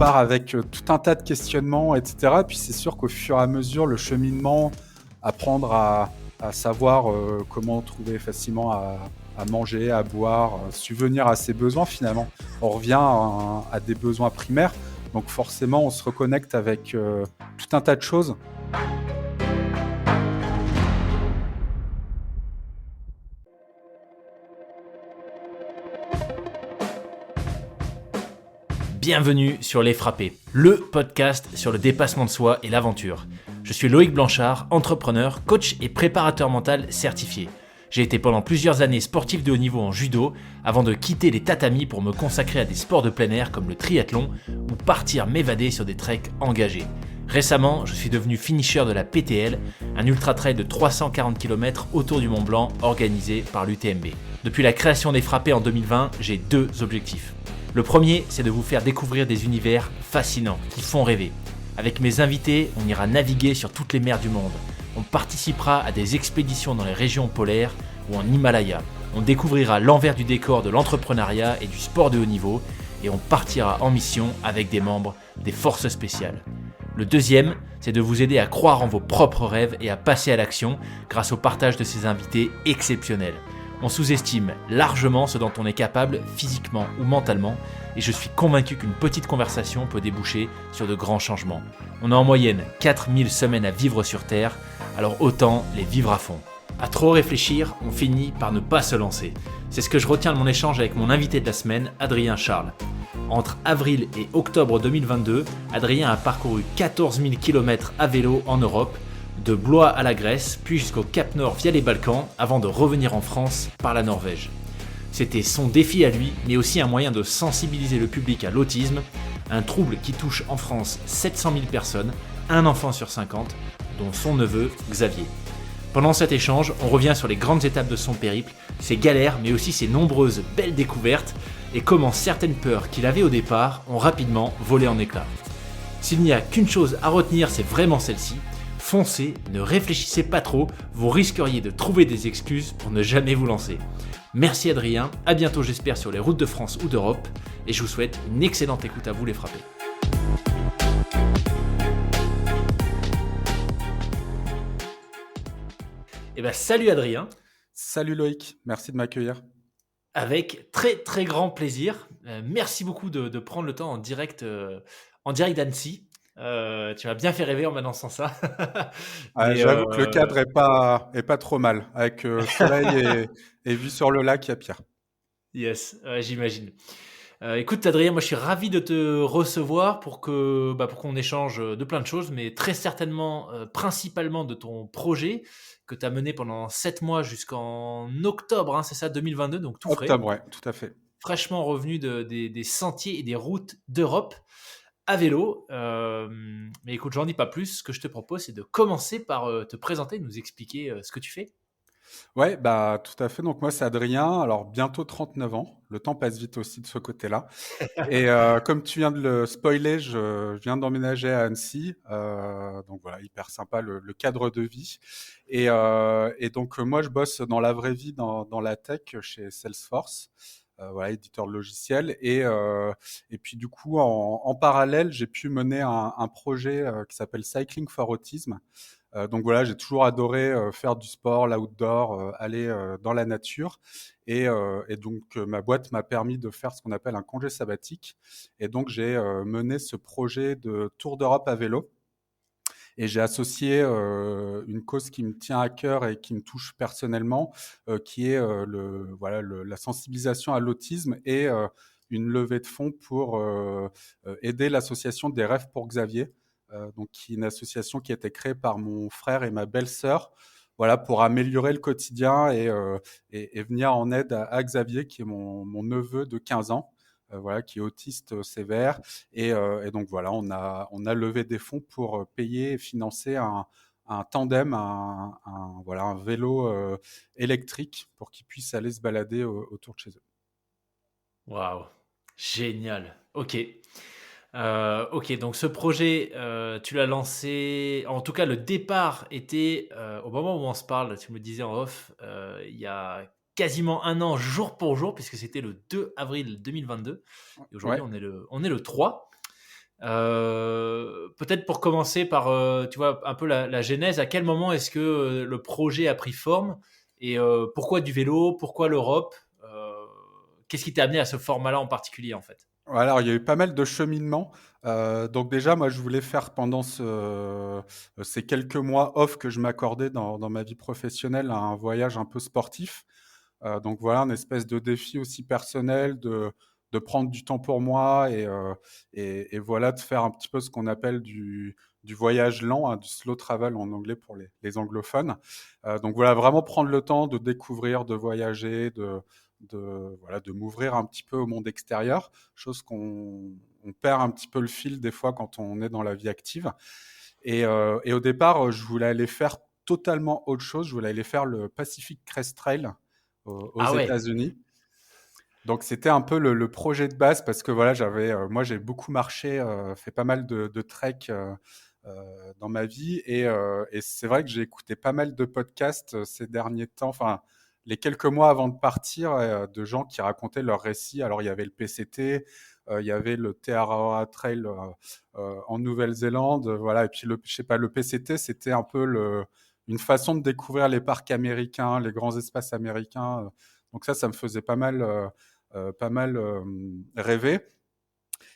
part avec tout un tas de questionnements, etc. Puis c'est sûr qu'au fur et à mesure, le cheminement, apprendre à savoir comment trouver facilement à manger, à boire, subvenir à ses besoins finalement. On revient à des besoins primaires, donc forcément on se reconnecte avec tout un tas de choses. Bienvenue sur Les Frappés, le podcast sur le dépassement de soi et l'aventure. Je suis Loïc Blanchard, entrepreneur, coach et préparateur mental certifié. J'ai été pendant plusieurs années sportif de haut niveau en judo avant de quitter les tatamis pour me consacrer à des sports de plein air comme le triathlon ou partir m'évader sur des treks engagés. Récemment, je suis devenu finisher de la PTL, un ultra-trail de 340 km autour du Mont Blanc organisé par l'UTMB. Depuis la création des Frappés en 2020, j'ai deux objectifs. Le premier, c'est de vous faire découvrir des univers fascinants qui font rêver. Avec mes invités, on ira naviguer sur toutes les mers du monde. On participera à des expéditions dans les régions polaires ou en Himalaya. On découvrira l'envers du décor de l'entrepreneuriat et du sport de haut niveau et on partira en mission avec des membres des forces spéciales. Le deuxième, c'est de vous aider à croire en vos propres rêves et à passer à l'action grâce au partage de ces invités exceptionnels. On sous-estime largement ce dont on est capable physiquement ou mentalement et je suis convaincu qu'une petite conversation peut déboucher sur de grands changements. On a en moyenne 4000 semaines à vivre sur Terre, alors autant les vivre à fond. À trop réfléchir, on finit par ne pas se lancer. C'est ce que je retiens de mon échange avec mon invité de la semaine, Adrien Charles. Entre avril et octobre 2022, Adrien a parcouru 14 000 km à vélo en Europe, de Blois à la Grèce, puis jusqu'au Cap Nord via les Balkans, avant de revenir en France par la Norvège. C'était son défi à lui, mais aussi un moyen de sensibiliser le public à l'autisme, un trouble qui touche en France 700 000 personnes, un enfant sur 50, dont son neveu Xavier. Pendant cet échange, on revient sur les grandes étapes de son périple, ses galères, mais aussi ses nombreuses belles découvertes, et comment certaines peurs qu'il avait au départ ont rapidement volé en éclats. S'il n'y a qu'une chose à retenir, c'est vraiment celle-ci. Foncez, ne réfléchissez pas trop, vous risqueriez de trouver des excuses pour ne jamais vous lancer. Merci Adrien, à bientôt j'espère sur les routes de France ou d'Europe, et je vous souhaite une excellente écoute à vous les frappés. Et salut Adrien. Salut Loïc, merci de m'accueillir. Avec très très grand plaisir. Merci beaucoup de prendre le temps en direct d'Annecy. Tu m'as bien fait rêver en m'annonçant ça. J'avoue que le cadre est pas trop mal. Avec soleil et vue sur le lac, il y a pire. Yes, j'imagine. Écoute Adrien, moi je suis ravi de te recevoir pour qu'on échange de plein de choses, mais très certainement, principalement de ton projet que tu as mené pendant 7 mois jusqu'en octobre, hein, c'est ça, 2022, donc tout frais. Octobre, ouais, tout à fait. Fraîchement revenu des sentiers et des routes d'Europe à vélo. Mais écoute, j'en dis pas plus. Ce que je te propose, c'est de commencer par te présenter, nous expliquer ce que tu fais. Ouais, bah tout à fait. Donc moi, c'est Adrien. Alors bientôt 39 ans. Le temps passe vite aussi de ce côté-là. Et comme tu viens de le spoiler, je viens d'emménager à Annecy. Donc voilà, hyper sympa le cadre de vie. Et donc moi, je bosse dans la vraie vie, dans la tech chez Salesforce. Voilà, éditeur de logiciels. Et puis du coup, en parallèle, j'ai pu mener un projet qui s'appelle Cycling for Autism. Donc voilà, j'ai toujours adoré faire du sport, l'outdoor, aller dans la nature. Et donc ma boîte m'a permis de faire ce qu'on appelle un congé sabbatique. Et donc j'ai mené ce projet de Tour d'Europe à vélo. Et j'ai associé une cause qui me tient à cœur et qui me touche personnellement, qui est la sensibilisation à l'autisme et une levée de fonds pour aider l'association des Rêves pour Xavier, donc qui est une association qui a été créée par mon frère et ma belle-sœur, voilà, pour améliorer le quotidien et venir en aide à Xavier, qui est mon neveu de 15 ans. Voilà, qui est autiste sévère. Et donc voilà, on a levé des fonds pour payer et financer un tandem, un vélo électrique pour qu'ils puissent aller se balader autour de chez eux. Waouh, génial. Ok. Ok, donc ce projet, tu l'as lancé. En tout cas, le départ était au moment où on se parle. Tu me le disais en off, il y a quasiment un an, jour pour jour, puisque c'était le 2 avril 2022. Et aujourd'hui, Ouais. on est le 3. Peut-être pour commencer par, tu vois, un peu la genèse. À quel moment est-ce que le projet a pris forme et pourquoi du vélo? Pourquoi l'Europe? Qu'est-ce qui t'a amené à ce format-là en particulier, en fait? Alors, il y a eu pas mal de cheminement. Donc déjà, moi, je voulais faire pendant ces quelques mois off que je m'accordais dans ma vie professionnelle un voyage un peu sportif. Donc voilà, un espèce de défi aussi personnel de prendre du temps pour moi et voilà, de faire un petit peu ce qu'on appelle du voyage lent, hein, du slow travel en anglais pour les anglophones. Donc voilà, vraiment prendre le temps de découvrir, de voyager, voilà, de m'ouvrir un petit peu au monde extérieur, chose qu'on perd un petit peu le fil des fois quand on est dans la vie active. Et au départ, je voulais aller faire totalement autre chose. Je voulais aller faire le Pacific Crest Trail aux Ah ouais. États-Unis. Donc c'était un peu le projet de base parce que voilà, moi j'ai beaucoup marché, fait pas mal de trek dans ma vie et c'est vrai que j'ai écouté pas mal de podcasts ces derniers temps, enfin les quelques mois avant de partir, de gens qui racontaient leurs récits. Alors il y avait le PCT, il y avait le Te Arawa Trail en Nouvelle-Zélande, voilà. Et puis je sais pas, le PCT c'était un peu une façon de découvrir les parcs américains, les grands espaces américains. Donc ça me faisait pas mal rêvé.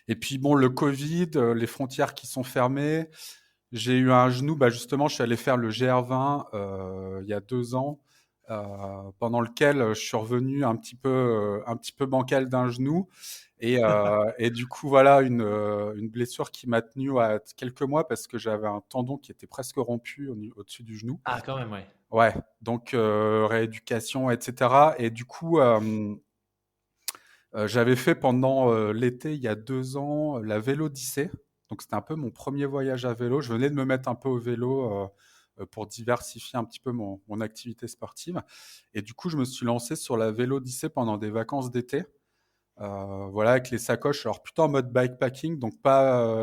Et puis bon, le Covid, les frontières qui sont fermées. J'ai eu un genou, bah justement, je suis allé faire le GR20 il y a 2 ans, pendant lequel je suis revenu un petit peu bancal d'un genou. Et du coup, voilà, une blessure qui m'a tenu à quelques mois parce que j'avais un tendon qui était presque rompu au-dessus du genou. Ah, quand même, ouais. Ouais, donc rééducation, etc. Et du coup, j'avais fait pendant l'été, il y a 2 ans, la Vélodyssée. Donc c'était un peu mon premier voyage à vélo. Je venais de me mettre un peu au vélo pour diversifier un petit peu mon activité sportive. Et du coup, je me suis lancé sur la Vélodyssée pendant des vacances d'été. Voilà, avec les sacoches, alors plutôt en mode bikepacking, donc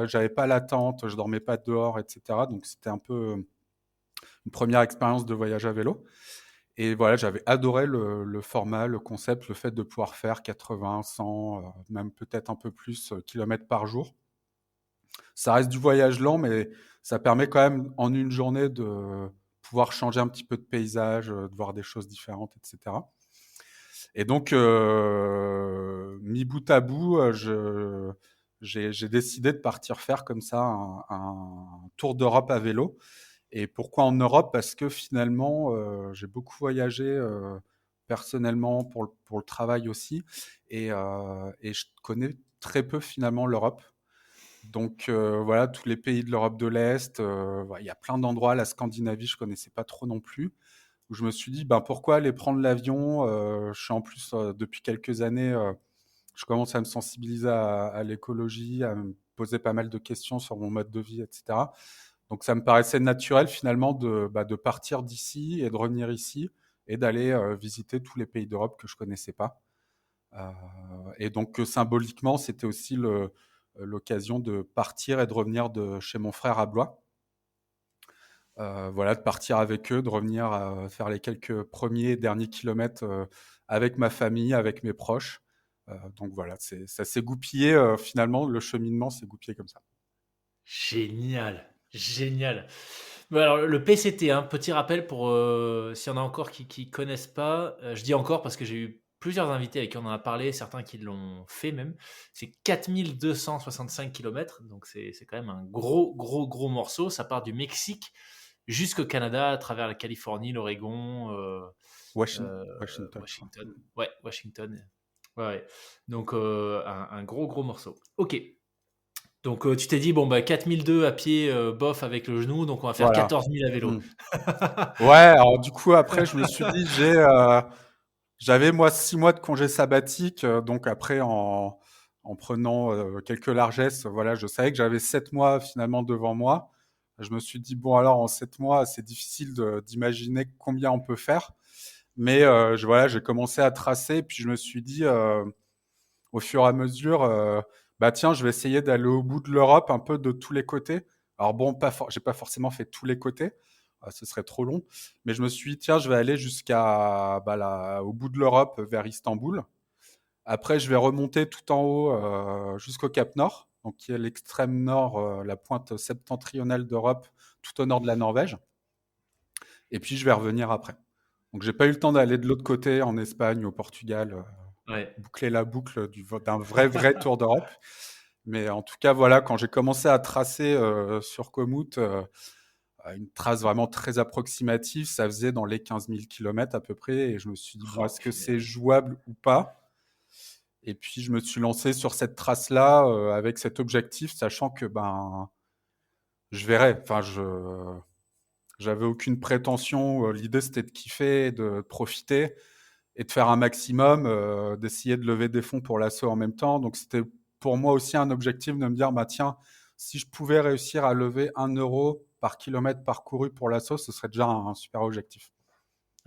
j'avais pas la tente, je dormais pas dehors, etc. Donc c'était un peu une première expérience de voyage à vélo. Et voilà, j'avais adoré le format, le concept, le fait de pouvoir faire 80, 100, même peut-être un peu plus kilomètres par jour. Ça reste du voyage lent, mais ça permet quand même en une journée de pouvoir changer un petit peu de paysage, de voir des choses différentes, etc. Et donc, mis bout à bout, j'ai décidé de partir faire comme ça un tour d'Europe à vélo. Et pourquoi en Europe? Parce que finalement, j'ai beaucoup voyagé personnellement pour le travail aussi, et je connais très peu finalement l'Europe. Donc voilà, tous les pays de l'Europe de l'Est, il y a plein d'endroits. La Scandinavie, je connaissais pas trop non plus. Où je me suis dit, ben pourquoi aller prendre l'avion? Je suis en plus depuis quelques années, je commence à me sensibiliser à l'écologie, à me poser pas mal de questions sur mon mode de vie, etc. Donc ça me paraissait naturel finalement de partir d'ici et de revenir ici et d'aller visiter tous les pays d'Europe que je connaissais pas. Euh, et donc symboliquement, c'était aussi l'occasion de partir et de revenir de chez mon frère à Blois. Voilà, de partir avec eux, de revenir faire les quelques premiers et derniers kilomètres avec ma famille, avec mes proches. Donc voilà, ça s'est goupillé finalement, le cheminement s'est goupillé comme ça. Génial, génial. Bah, alors, le PCT, hein, petit rappel pour s'il y en a encore qui connaissent pas. Je dis encore parce que j'ai eu plusieurs invités avec qui on en a parlé, certains qui l'ont fait même. C'est 4 265 kilomètres, donc c'est quand même un gros, gros, gros morceau. Ça part du Mexique jusqu'au Canada, à travers la Californie, l'Oregon, Washington, je crois. Washington. Ouais, Washington. Ouais, ouais. Donc un gros, gros morceau. Ok. Donc tu t'es dit, bon, bah 4002 à pied, bof avec le genou, donc on va faire Voilà. 14 000 à vélo. Mm. Ouais, alors du coup, après, je me suis dit, j'avais moi 6 mois de congé sabbatique, donc après, en prenant quelques largesses, voilà, je savais que j'avais 7 mois finalement devant moi. Je me suis dit, bon, alors en 7 mois, c'est difficile d'imaginer combien on peut faire. Mais voilà, j'ai commencé à tracer, puis je me suis dit, au fur et à mesure, bah tiens, je vais essayer d'aller au bout de l'Europe, un peu de tous les côtés. Alors bon, j'ai pas forcément fait tous les côtés, ce serait trop long, mais je me suis dit, tiens, je vais aller jusqu'à au bout de l'Europe, vers Istanbul. Après, je vais remonter tout en haut jusqu'au Cap Nord. donc qui est l'extrême nord, la pointe septentrionale d'Europe, tout au nord de la Norvège. Et puis je vais revenir après. Donc j'ai pas eu le temps d'aller de l'autre côté, en Espagne, au Portugal, Ouais. boucler la boucle d'un vrai tour d'Europe. Mais en tout cas, voilà, quand j'ai commencé à tracer sur Komoot, une trace vraiment très approximative, ça faisait dans les 15 000 kilomètres à peu près. Et je me suis dit, bon, Oh, est-ce que c'est punaise. jouable ou pas? Et puis je me suis lancé sur cette trace-là avec cet objectif, sachant que ben, je verrais. Enfin, j'avais aucune prétention. L'idée, c'était de kiffer, de profiter et de faire un maximum, d'essayer de lever des fonds pour l'assaut en même temps. Donc, c'était pour moi aussi un objectif de me dire, bah tiens, si je pouvais réussir à lever 1 € par kilomètre parcouru pour l'assaut, ce serait déjà un super objectif.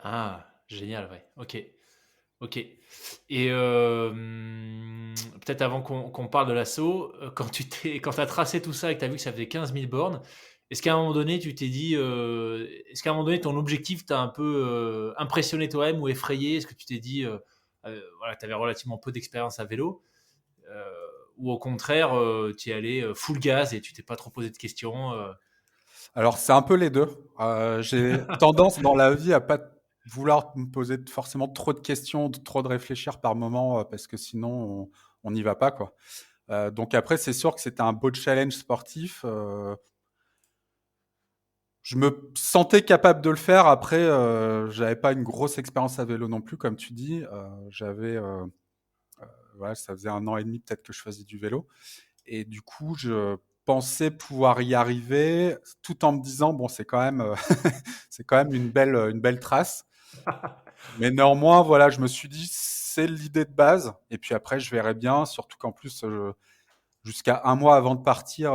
Ah, génial, ouais. Ok. Ok. Et peut-être avant qu'on parle de l'assaut, quand tu as tracé tout ça et que tu as vu que ça faisait 15 000 bornes, est-ce qu'à un moment donné, tu t'es dit, est-ce qu'à un moment donné, ton objectif t'a un peu impressionné toi-même ou effrayé? Est-ce que tu t'es dit, voilà, tu avais relativement peu d'expérience à vélo, euh, ou au contraire, tu y allais full gaz et tu t'es pas trop posé de questions? Alors, c'est un peu les deux. J'ai tendance dans la vie à pas vouloir me poser forcément trop de questions, trop de réfléchir par moment, parce que sinon, on n'y va pas, quoi. Donc après, c'est sûr que c'était un beau challenge sportif. Je me sentais capable de le faire. Après, j'avais pas une grosse expérience à vélo non plus, comme tu dis. Voilà, ça faisait 1 an et demi peut-être que je faisais du vélo. Et du coup, je pensais pouvoir y arriver, tout en me disant, bon, c'est quand même, c'est quand même une belle trace. Mais néanmoins, voilà, je me suis dit, c'est l'idée de base. Et puis après, je verrai bien, surtout qu'en plus, jusqu'à un mois avant de partir,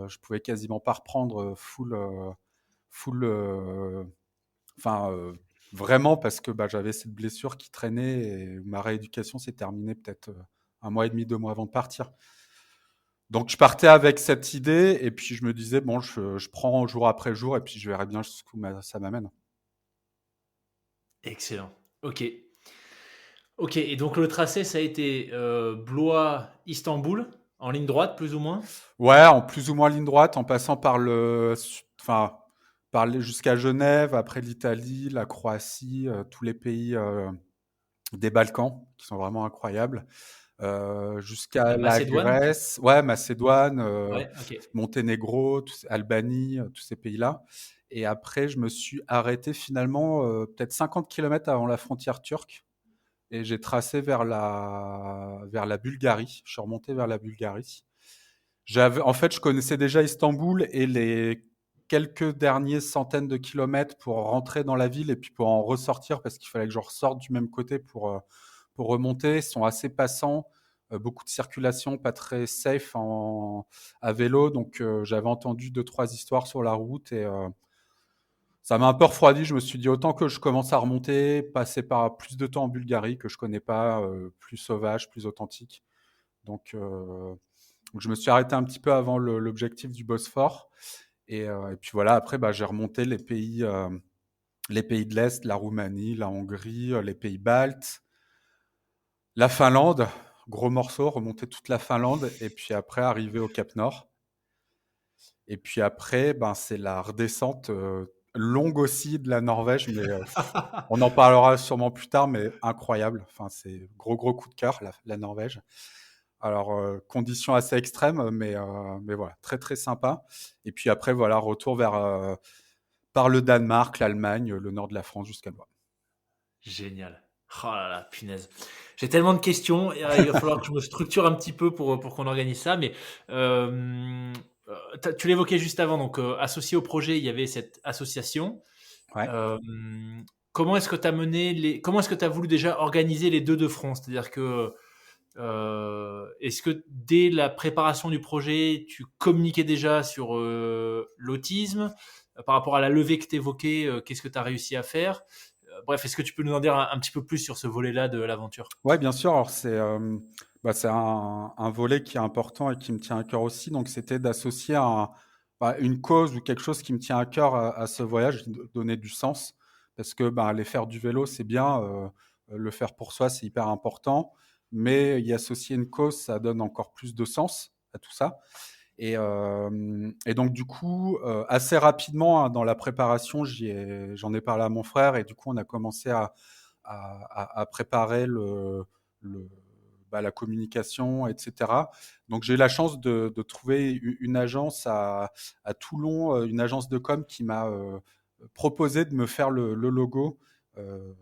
je pouvais quasiment pas reprendre full, enfin, vraiment parce que bah, j'avais cette blessure qui traînait et ma rééducation s'est terminée peut-être 1 mois et demi, 2 mois avant de partir. Donc je partais avec cette idée et puis je me disais, bon, je prends jour après jour et puis je verrai bien jusqu'où ça m'amène. Excellent. Ok. Ok. Et donc le tracé, ça a été Blois-Istanbul, en ligne droite, plus ou moins? Ouais, en plus ou moins ligne droite, en passant enfin, jusqu'à Genève, après l'Italie, la Croatie, tous les pays des Balkans qui sont vraiment incroyables. Jusqu'à La la Macédoine? Grèce, ouais, Macédoine, Ouais, ok. Monténégro, Albanie, tous ces pays-là. Et après, je me suis arrêté finalement peut-être 50 kilomètres avant la frontière turque et j'ai tracé vers la Bulgarie. Je suis remonté vers la Bulgarie. En fait, je connaissais déjà Istanbul et les quelques derniers centaines de kilomètres pour rentrer dans la ville et puis pour en ressortir parce qu'il fallait que je ressorte du même côté pour remonter sont assez passants. Beaucoup de circulation, pas très safe à vélo. Donc, j'avais entendu deux, trois histoires sur la route et ça m'a un peu refroidi. Je me suis dit, autant que je commence à remonter, passer par plus de temps en Bulgarie que je connais pas, plus sauvage, plus authentique. Donc, je me suis arrêté un petit peu avant l'objectif du Bosphore. Et puis voilà, après, bah, j'ai remonté les pays de l'Est, la Roumanie, la Hongrie, les pays baltes, la Finlande, gros morceau, remonter toute la Finlande, et puis après arriver au Cap Nord. Et puis après, ben, c'est la redescente longue aussi de la Norvège, mais on en parlera sûrement plus tard, mais incroyable. Enfin, c'est gros coup de cœur, la Norvège. Alors, conditions assez extrêmes, mais voilà, très sympa. Et puis après, voilà, retour par le Danemark, l'Allemagne, le nord de la France jusqu'à Blois. Génial. Oh là là, punaise. J'ai tellement de questions. Il va falloir que je me structure un petit peu pour qu'on organise ça. Mais tu l'évoquais juste avant. Donc, associé au projet, il y avait cette association. Ouais. Euh, comment est-ce que tu as comment est-ce que tu as voulu déjà organiser les deux de front? C'est-à-dire que est-ce que dès la préparation du projet, tu communiquais déjà sur l'autisme? Par rapport à la levée que tu évoquais, qu'est-ce que tu as réussi à faire? Bref, est-ce que tu peux nous en dire un petit peu plus sur ce volet-là de l'aventure? Ouais, bien sûr. Alors, c'est un volet qui est important et qui me tient à cœur aussi. Donc, c'était d'associer une cause ou quelque chose qui me tient à cœur à ce voyage, de donner du sens. Parce que bah, aller faire du vélo, c'est bien. Le faire pour soi, c'est hyper important. Mais y associer une cause, ça donne encore plus de sens. à tout ça. Et donc du coup, assez rapidement, hein, dans la préparation, j'en ai parlé à mon frère et du coup, on a commencé à préparer le, la communication, etc. Donc j'ai eu la chance de trouver une agence à Toulon, une agence de com qui m'a proposé de me faire le logo euh,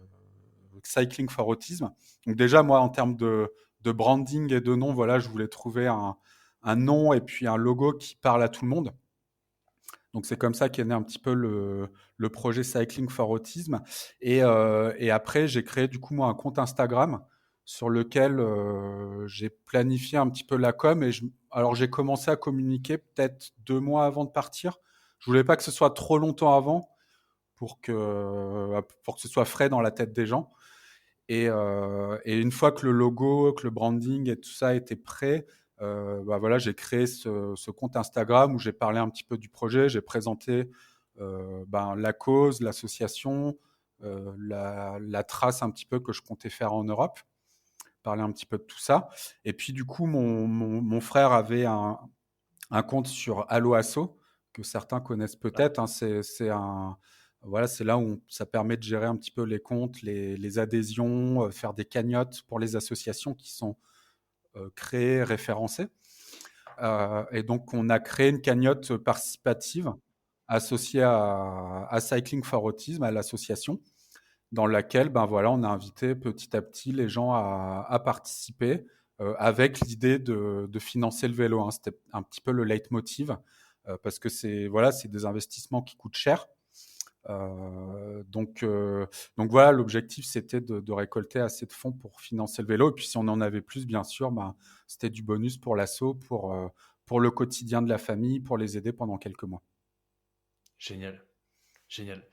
Cycling for Autism. Donc déjà, moi, en termes de branding et de nom, voilà, je voulais trouver un nom et puis un logo qui parle à tout le monde. Donc c'est comme ça qu'est né un petit peu le projet Cycling for Autism. Et après, j'ai créé du coup moi un compte Instagram sur lequel j'ai planifié un petit peu la com. Alors j'ai commencé à communiquer peut-être 2 mois avant de partir. Je voulais pas que ce soit trop longtemps avant pour que ce soit frais dans la tête des gens. Et une fois que le logo, que le branding et tout ça était prêt, voilà, j'ai créé ce compte Instagram où j'ai parlé un petit peu du projet, j'ai présenté la cause, l'association, la trace un petit peu que je comptais faire en Europe, parler un petit peu de tout ça. Et puis du coup, mon frère avait un compte sur Alloasso que certains connaissent peut-être, hein. Voilà, c'est là où ça permet de gérer un petit peu les comptes, les adhésions, faire des cagnottes pour les associations qui sont créées, référencées. Et donc, on a créé une cagnotte participative associée à Cycling for Autism, à l'association, dans laquelle voilà, on a invité petit à petit les gens à participer avec l'idée de financer le vélo, hein. C'était un petit peu le leitmotiv parce que voilà, c'est des investissements qui coûtent cher. Donc voilà, l'objectif c'était de récolter assez de fonds pour financer le vélo. Et puis si on en avait plus, bien sûr, c'était du bonus pour l'asso, pour le quotidien de la famille, pour les aider pendant quelques mois. Génial. Génial.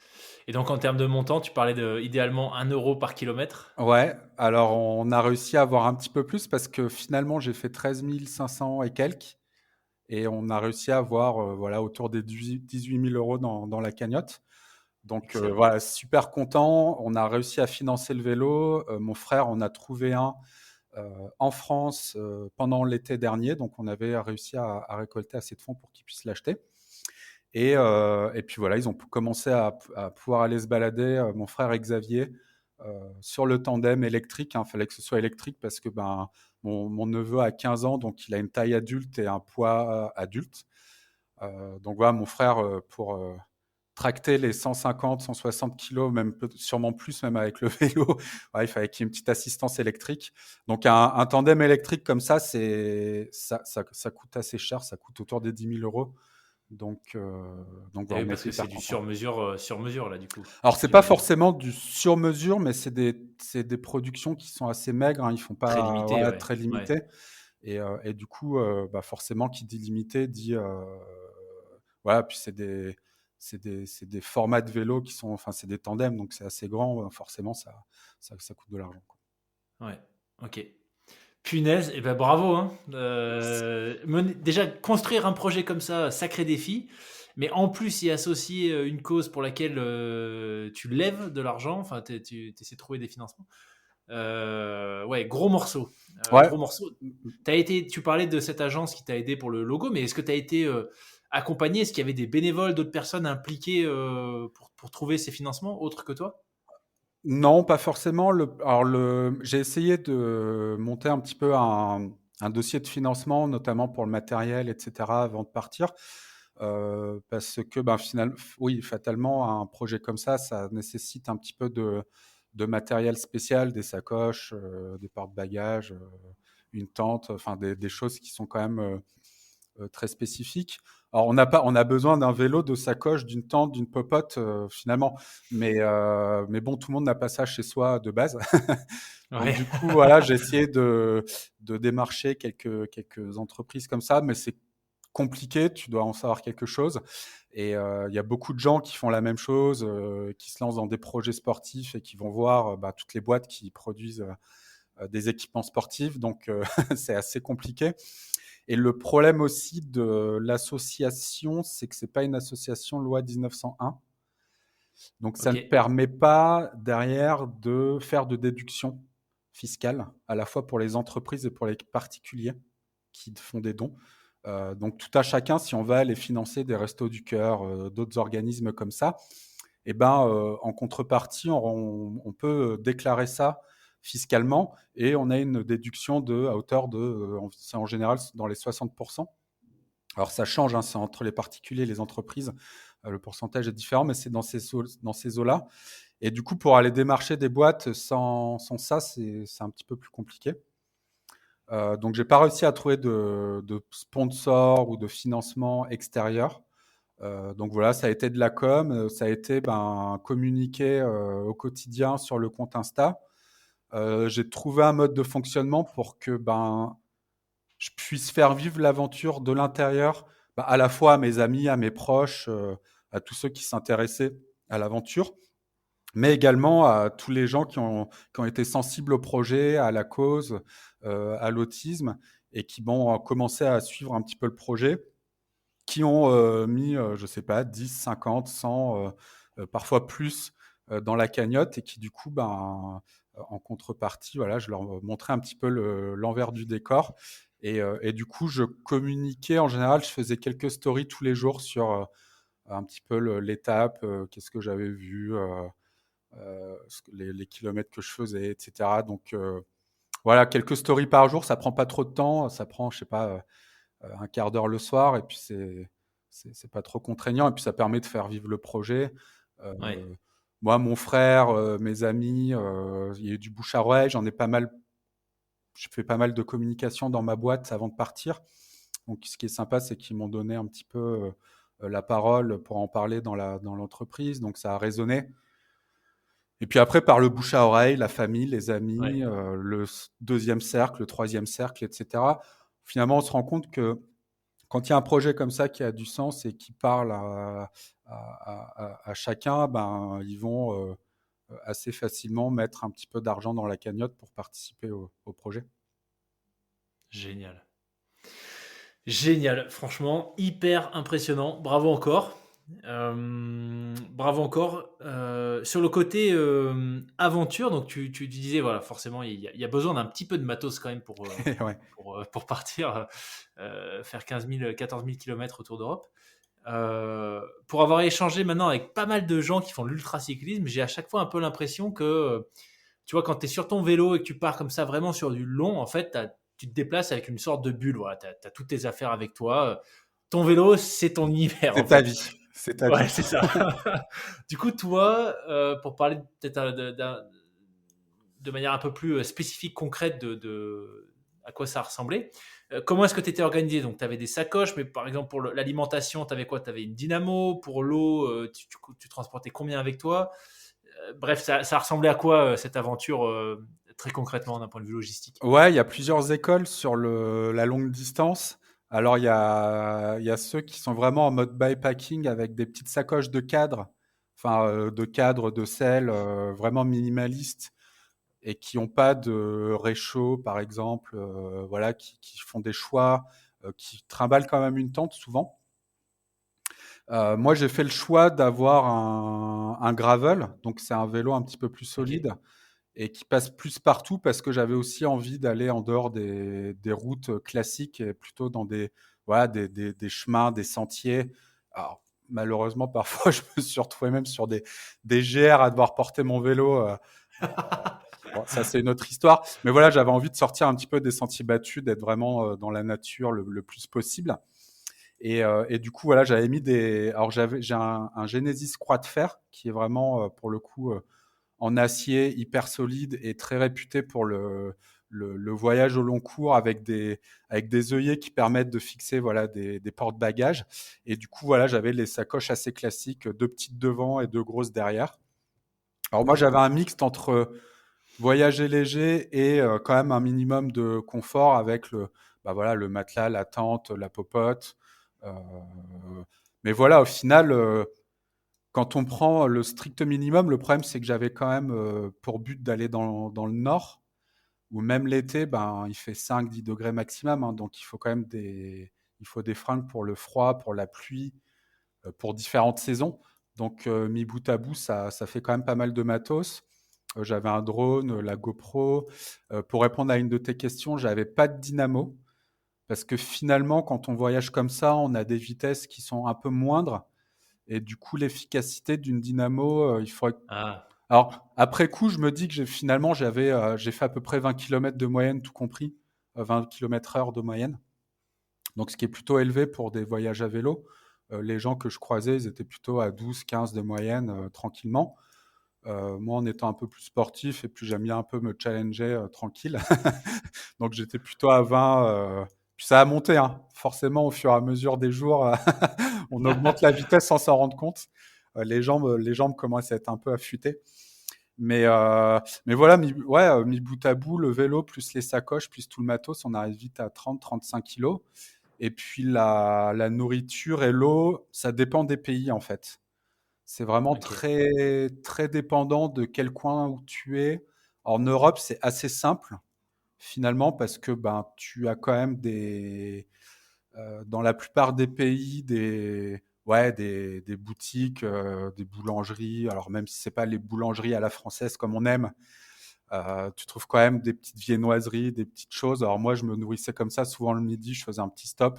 Et donc, en termes de montant, tu parlais de idéalement 1 euro par kilomètre. Ouais, alors on a réussi à avoir un petit peu plus parce que finalement j'ai fait 13 500 et quelques et on a réussi à avoir voilà, autour des 18 000 euros dans la cagnotte. Donc Excellent. voilà, super content. On a réussi à financer le vélo. Mon frère en a trouvé un en France pendant l'été dernier. Donc on avait réussi à récolter assez de fonds pour qu'il puisse l'acheter. Et puis voilà, ils ont commencé à pouvoir aller se balader, mon frère et Xavier, sur le tandem électrique. Il fallait que ce soit électrique parce que mon neveu a 15 ans, donc il a une taille adulte et un poids adulte. Donc voilà, mon frère, pour tracter les 150, 160 kilos, même sûrement plus, même avec le vélo, ouais, il fallait qu'il y ait une petite assistance électrique. Donc un tandem électrique comme ça, ça coûte assez cher, ça coûte autour des 10 000 euros. Donc Et voilà, oui, on est parce que c'est hyper du content. sur mesure là, du coup, Alors c'est pas j'imagine. forcément du sur-mesure, mais c'est des productions qui sont assez maigres, hein. Ils font Très pas, limité, voilà, ouais. très Ouais. limité. Et du coup, forcément, qui dit limité dit voilà. Puis c'est des formats de vélo qui sont, enfin c'est des tandems, donc c'est assez grand. Forcément, ça coûte de l'argent, quoi. Ouais. Ok. Punaise, et ben bravo, hein. Déjà, construire un projet comme ça, sacré défi. Mais en plus, y associer une cause pour laquelle tu lèves de l'argent, enfin, tu essaies de trouver des financements. Ouais, gros morceau. Ouais. Gros morceau. Tu parlais de cette agence qui t'a aidé pour le logo, mais est-ce que tu as été accompagné? Est-ce qu'il y avait des bénévoles, d'autres personnes impliquées pour trouver ces financements, autres que toi? Non, pas forcément. J'ai essayé de monter un petit peu un dossier de financement, notamment pour le matériel, etc., avant de partir. Parce que, oui, fatalement, un projet comme ça nécessite un petit peu de matériel spécial, des sacoches, des porte-bagages, une tente, enfin des choses qui sont quand même très spécifiques. Alors, on a besoin d'un vélo, de sacoche, d'une tente, d'une popote, finalement. Mais bon, tout le monde n'a pas ça chez soi de base. Donc, Ouais. du coup, voilà, j'ai essayé de démarcher quelques entreprises comme ça, mais c'est compliqué, tu dois en savoir quelque chose. Et il y a beaucoup de gens qui font la même chose, qui se lancent dans des projets sportifs et qui vont voir toutes les boîtes qui produisent des équipements sportifs. Donc, c'est assez compliqué. Et le problème aussi de l'association, c'est que c'est pas une association loi 1901. Donc, ça Ok. ne permet pas derrière de faire de déduction fiscale, à la fois pour les entreprises et pour les particuliers qui font des dons. Donc tout à chacun, si on va aller financer des Restos du Cœur, d'autres organismes comme ça, et ben, en contrepartie, on peut déclarer ça fiscalement et on a une déduction à hauteur de, c'est en général dans les 60%. Alors ça change, hein, c'est entre les particuliers et les entreprises, le pourcentage est différent, mais c'est dans ces eaux-là. Et du coup, pour aller démarcher des boîtes sans ça, c'est un petit peu plus compliqué. Donc, j'ai pas réussi à trouver de sponsor ou de financement extérieur. Donc voilà, ça a été de la com, ça a été communiquer au quotidien sur le compte Insta. J'ai trouvé un mode de fonctionnement pour que je puisse faire vivre l'aventure de l'intérieur, à la fois à mes amis, à mes proches, à tous ceux qui s'intéressaient à l'aventure, mais également à tous les gens qui ont été sensibles au projet, à la cause, à l'autisme, et qui vont commencer à suivre un petit peu le projet, qui ont mis, je sais pas, 10, 50, 100, parfois plus, dans la cagnotte, et qui du coup, en contrepartie, voilà, je leur montrais un petit peu l'envers du décor. Et du coup, je communiquais, en général, je faisais quelques stories tous les jours sur un petit peu l'étape, qu'est-ce que j'avais vu, les kilomètres que je faisais, etc. Donc voilà, quelques stories par jour, ça prend pas trop de temps, ça prend, je sais pas, un quart d'heure le soir, et puis c'est pas trop contraignant, et puis ça permet de faire vivre le projet. Ouais. Moi, mon frère, mes amis, il y a eu du bouche à oreille, je fais pas mal de communication dans ma boîte avant de partir. Donc ce qui est sympa, c'est qu'ils m'ont donné un petit peu la parole pour en parler dans l'entreprise, donc ça a résonné. Et puis après, par le bouche à oreille, la famille, les amis, Ouais. deuxième cercle, le troisième cercle, etc. Finalement, on se rend compte que quand il y a un projet comme ça qui a du sens et qui parle à chacun, ils vont assez facilement mettre un petit peu d'argent dans la cagnotte pour participer au projet. Génial. Génial, franchement, hyper impressionnant. Bravo encore. Bravo encore. Sur le côté aventure, donc tu disais, voilà, forcément, il y a besoin d'un petit peu de matos quand même Ouais. pour partir faire 15 000, 14 000 km autour d'Europe. Pour avoir échangé maintenant avec pas mal de gens qui font de l'ultracyclisme, j'ai à chaque fois un peu l'impression que, tu vois, quand tu es sur ton vélo et que tu pars comme ça vraiment sur du long, en fait, tu te déplaces avec une sorte de bulle. Voilà, tu as toutes tes affaires avec toi. Ton vélo, c'est ton univers, en C'est ta fait. vie. C'est ta Ouais, vie. c'est ça. Du coup, toi, pour parler peut-être de manière un peu plus spécifique, concrète à quoi ça ressemblait, comment est-ce que tu étais organisé? Donc, tu avais des sacoches, mais par exemple, pour l'alimentation, tu avais quoi? Tu avais une dynamo. Pour l'eau, tu transportais combien avec toi? Bref, ça ressemblait à quoi cette aventure très concrètement d'un point de vue logistique? Ouais, il y a plusieurs écoles sur la longue distance. Alors, il y a ceux qui sont vraiment en mode bikepacking avec des petites sacoches de cadre, enfin, de cadre, de sel, vraiment minimalistes, et qui n'ont pas de réchaud, par exemple, voilà, qui font des choix, qui trimballent quand même une tente souvent. Moi, j'ai fait le choix d'avoir un gravel, donc c'est un vélo un petit peu plus Ok. solide et qui passe plus partout, parce que j'avais aussi envie d'aller en dehors des routes classiques et plutôt dans voilà, des chemins, des sentiers. Alors, malheureusement, parfois, je me suis retrouvé même sur des GR à devoir porter mon vélo. Bon, ça, c'est une autre histoire. Mais voilà, j'avais envie de sortir un petit peu des sentiers battus, d'être vraiment dans la nature le plus possible. Et du coup, voilà, j'avais mis des. Alors, j'ai un Genesis Croix de Fer qui est vraiment, pour le coup, en acier, hyper solide et très réputé pour le voyage au long cours, avec des œillets qui permettent de fixer, voilà, des porte-bagages. Et du coup, voilà, j'avais les sacoches assez classiques, deux petites devant et deux grosses derrière. Alors moi, Ok. j'avais un mixte entre voyager léger et quand même un minimum de confort avec voilà, le matelas, la tente, la popote. Euh, mais voilà, au final, quand on prend le strict minimum, le problème, c'est que j'avais quand même pour but d'aller dans le nord, où même l'été, il fait 5-10 degrés maximum, hein, donc il faut des fringues pour le froid, pour la pluie, pour différentes saisons. Donc, mis bout à bout, ça fait quand même pas mal de matos. J'avais un drone, la GoPro. Pour répondre à une de tes questions, j'avais pas de dynamo. parce que finalement, quand on voyage comme ça, on a des vitesses qui sont un peu moindres et du coup, l'efficacité d'une dynamo, il faudrait. Ah, Alors, après coup, je me dis que j'ai fait à peu près 20 kilomètres de moyenne, tout compris, 20 kilomètres heure de moyenne. Donc, ce qui est plutôt élevé pour des voyages à vélo. Les gens que je croisais, ils étaient plutôt à 12, 15 de moyenne, tranquillement. Moi, en étant un peu plus sportif et puis j'aime bien un peu me challenger tranquille. Donc, j'étais plutôt à 20. Puis ça a monté, hein. Forcément, au fur et à mesure des jours, on augmente la vitesse sans s'en rendre compte. Les jambes commencent à être un peu affûtées. Mais voilà, mis bout à bout, le vélo, plus les sacoches, plus tout le matos, on arrive vite à 30-35 kilos. Et puis la nourriture et l'eau, ça dépend des pays en fait. C'est vraiment ok. très, très dépendant de quel coin où tu es. En Europe, c'est assez simple finalement parce que ben, tu as quand même dans la plupart des pays des boutiques, des boulangeries. Alors même si c'est pas les boulangeries à la française comme on aime, tu trouves quand même des petites viennoiseries, des petites choses. Alors moi, je me nourrissais comme ça. Souvent le midi, je faisais un petit stop.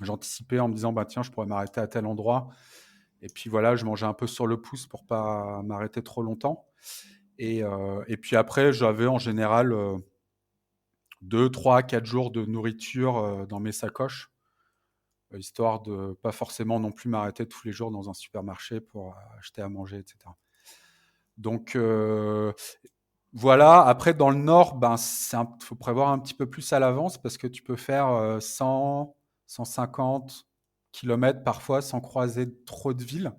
J'anticipais en me disant, bah tiens, je pourrais m'arrêter à tel endroit. Et puis voilà, je mangeais un peu sur le pouce pour pas m'arrêter trop longtemps. Et puis après, j'avais en général 2, 3, 4 jours de nourriture dans mes sacoches, histoire de pas forcément non plus m'arrêter tous les jours dans un supermarché pour acheter à manger, etc. Donc voilà, après dans le nord, ben, faut prévoir un petit peu plus à l'avance parce que tu peux faire 100, 150 kilomètres parfois sans croiser trop de villes.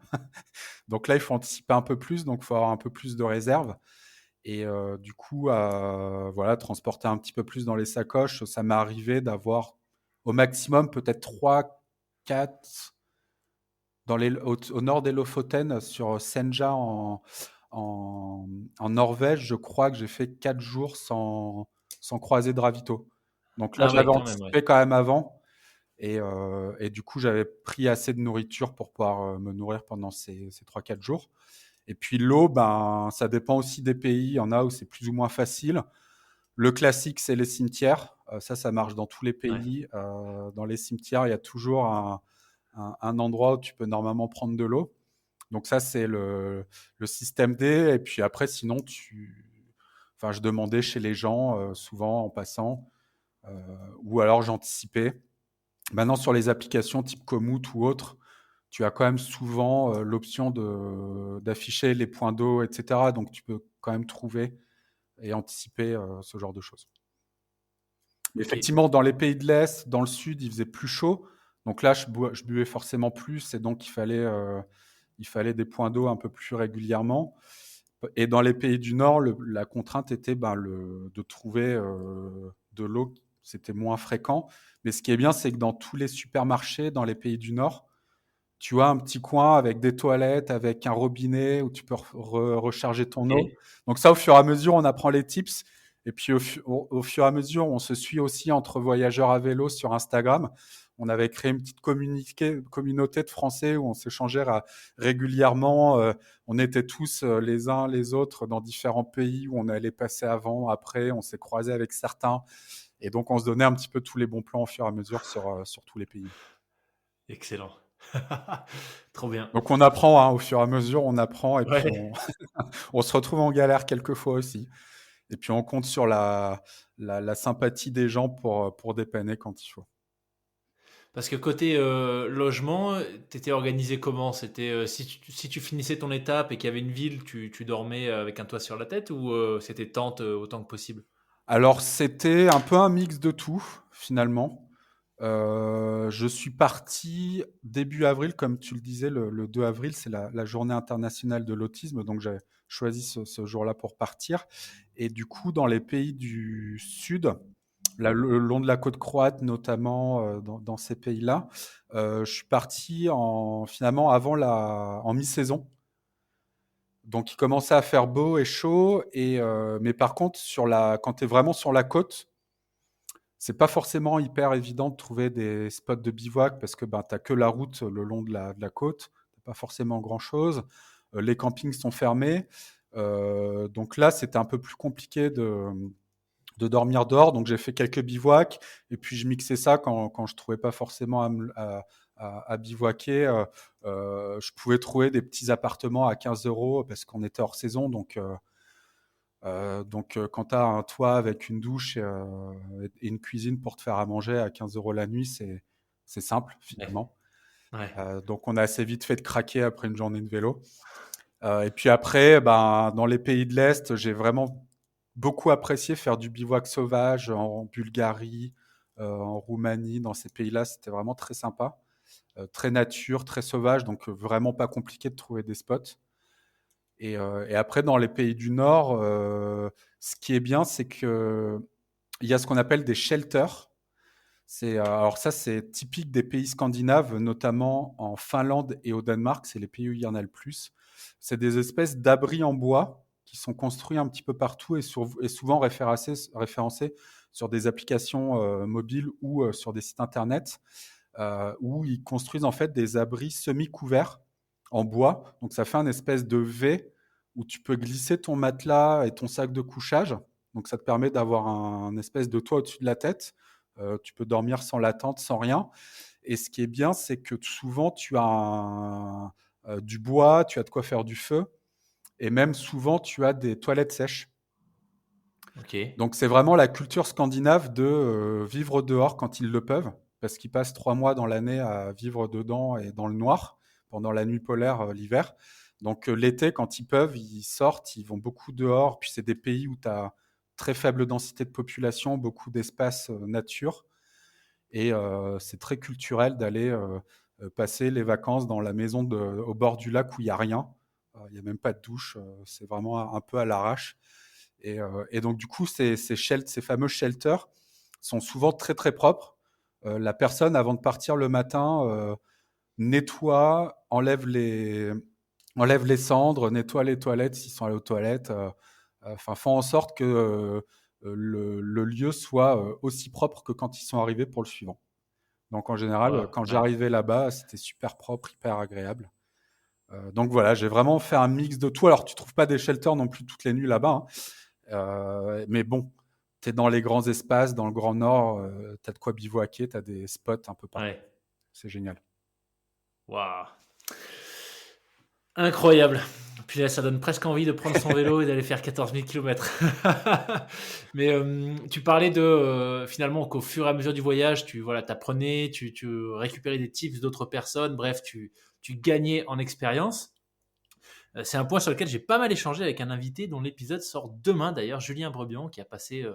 Donc là, il faut anticiper un peu plus, donc il faut avoir un peu plus de réserve. Et du coup, voilà, transporter un petit peu plus dans les sacoches, ça m'est arrivé d'avoir au maximum peut-être 3, 4 au nord des Lofoten, sur Senja en Norvège. Je crois que j'ai fait 4 jours sans croiser de ravito. Donc là, Ah ouais, j'avais quand même, ouais. anticipé quand même avant. Et du coup, j'avais pris assez de nourriture pour pouvoir me nourrir pendant ces 3-4 jours. Et puis l'eau, ben, ça dépend aussi des pays. Il y en a où c'est plus ou moins facile. Le classique, c'est les cimetières. Ça marche dans tous les Ouais. pays. Dans les cimetières, il y a toujours un endroit où tu peux normalement prendre de l'eau. Donc ça, c'est le système D. Et puis après, sinon, enfin, je demandais chez les gens, souvent en passant, ou alors j'anticipais. Maintenant, sur les applications type Komoot ou autres, tu as quand même souvent l'option d'afficher les points d'eau, etc. Donc, tu peux quand même trouver et anticiper ce genre de choses. Mais Ok. effectivement, dans les pays de l'Est, dans le Sud, il faisait plus chaud. Donc là, je buvais forcément plus et donc il fallait des points d'eau un peu plus régulièrement. Et dans les pays du Nord, la contrainte était ben, de trouver de l'eau. C'était moins fréquent. Mais ce qui est bien, c'est que dans tous les supermarchés, dans les pays du Nord, tu as un petit coin avec des toilettes, avec un robinet où tu peux recharger ton eau. Ok. Donc ça, au fur et à mesure, on apprend les tips. Et puis au fur et à mesure, on se suit aussi entre voyageurs à vélo sur Instagram. On avait créé une petite communauté de Français où on s'échangeait régulièrement. On était tous les uns les autres dans différents pays où on allait passer avant, après. On s'est croisés avec certains. Et donc, on se donnait un petit peu tous les bons plans au fur et à mesure sur tous les pays. Excellent. Trop bien. Donc on apprend, hein, au fur et à mesure, on apprend et puis on, Ouais. on se retrouve en galère quelquefois aussi. Et puis on compte sur la sympathie des gens pour dépanner quand il faut. Parce que côté logement, t'étais organisé comment? C'était si tu finissais ton étape et qu'il y avait une ville, tu dormais avec un toit sur la tête ou c'était tente autant que possible? Alors c'était un peu un mix de tout finalement. Je suis parti début avril, comme tu le disais, le 2 avril, c'est la journée internationale de l'autisme, donc j'ai choisi ce jour-là pour partir. Et du coup, dans les pays du Sud, le long de la côte croate notamment, dans ces pays-là, je suis parti finalement en mi-saison. Donc il commençait à faire beau et chaud, mais par contre, quand tu es vraiment sur la côte, c'est pas forcément hyper évident de trouver des spots de bivouac parce que ben, tu que la route le long de la côte, t'as pas forcément grand-chose. Les campings sont fermés. Donc là, c'était un peu plus compliqué de dormir dehors. Donc j'ai fait quelques bivouacs et puis je mixais ça quand je trouvais pas forcément à bivouaquer. Je pouvais trouver des petits appartements à 15 euros parce qu'on était hors saison. Donc, quand tu as un toit avec une douche et une cuisine pour te faire à manger à 15 euros la nuit, c'est simple Ouais. finalement. Ouais. Donc on a assez vite fait de craquer après une journée de vélo. Et puis après, ben, dans les pays de l'Est, j'ai vraiment beaucoup apprécié faire du bivouac sauvage en Bulgarie, en Roumanie, dans ces pays-là, c'était vraiment très sympa. Très nature, très sauvage, donc vraiment pas compliqué de trouver des spots. Et après, dans les pays du Nord, ce qui est bien, c'est que il y a ce qu'on appelle des shelters. Alors ça, c'est typique des pays scandinaves, notamment en Finlande et au Danemark. C'est les pays où il y en a le plus. C'est des espèces d'abris en bois qui sont construits un petit peu partout et souvent référencés sur des applications mobiles ou sur des sites internet où ils construisent en fait des abris semi-couverts en bois. Donc ça fait un espèce de V où tu peux glisser ton matelas et ton sac de couchage. Donc ça te permet d'avoir un espèce de toit au-dessus de la tête. Tu peux dormir sans la tente, sans rien. Et ce qui est bien, c'est que souvent tu as du bois, tu as de quoi faire du feu, et même souvent tu as des toilettes sèches. Ok. Donc c'est vraiment la culture scandinave de vivre dehors quand ils le peuvent, parce qu'ils passent 3 mois dans l'année à vivre dedans et dans le noir, pendant la nuit polaire l'hiver. Donc l'été, quand ils peuvent, ils sortent, ils vont beaucoup dehors. Puis c'est des pays où tu as très faible densité de population, beaucoup d'espace nature. Et c'est très culturel d'aller passer les vacances dans la maison au bord du lac où il n'y a rien. Il n'y a même pas de douche, c'est vraiment un peu à l'arrache. Et donc, du coup, ces fameux shelters sont souvent très, très propres. La personne, avant de partir le matin, nettoie, enlève les cendres, nettoie les toilettes s'ils sont allés aux toilettes. Enfin, font en sorte que le lieu soit aussi propre que quand ils sont arrivés pour le suivant. Donc, en général, Wow. quand Ouais. j'arrivais là-bas, c'était super propre, hyper agréable. Donc voilà, j'ai vraiment fait un mix de tout. Alors, tu trouves pas des shelters non plus toutes les nuits là-bas, hein. Mais bon, tu es dans les grands espaces, dans le Grand Nord, tu as de quoi bivouaquer, tu as des spots un peu partout. Ouais. C'est génial. Waouh. Incroyable. Puis là, ça donne presque envie de prendre son vélo et d'aller faire 14 000 km. Mais tu parlais de finalement qu'au fur et à mesure du voyage, tu voilà, apprenais, tu récupérais des tips d'autres personnes, bref, tu gagnais en expérience. C'est un point sur lequel j'ai pas mal échangé avec un invité dont l'épisode sort demain d'ailleurs, Julien Brebion, qui a passé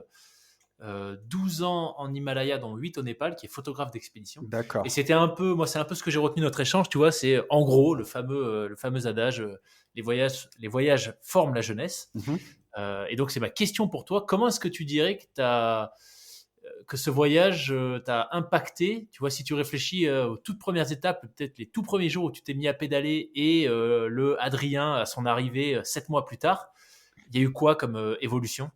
12 ans en Himalaya, dont 8 au Népal, qui est photographe d'expédition. Et D'accord. c'était un peu, moi, c'est un peu ce que j'ai retenu de notre échange, tu vois, c'est en gros le fameux adage les voyages forment la jeunesse. Mhm. Et donc, c'est ma question pour toi. Comment est-ce que tu dirais que ce voyage t'a impacté? Tu vois, si tu réfléchis aux toutes premières étapes, peut-être les tout premiers jours où tu t'es mis à pédaler et le Adrien à son arrivée 7 mois plus tard, il y a eu quoi comme évolution?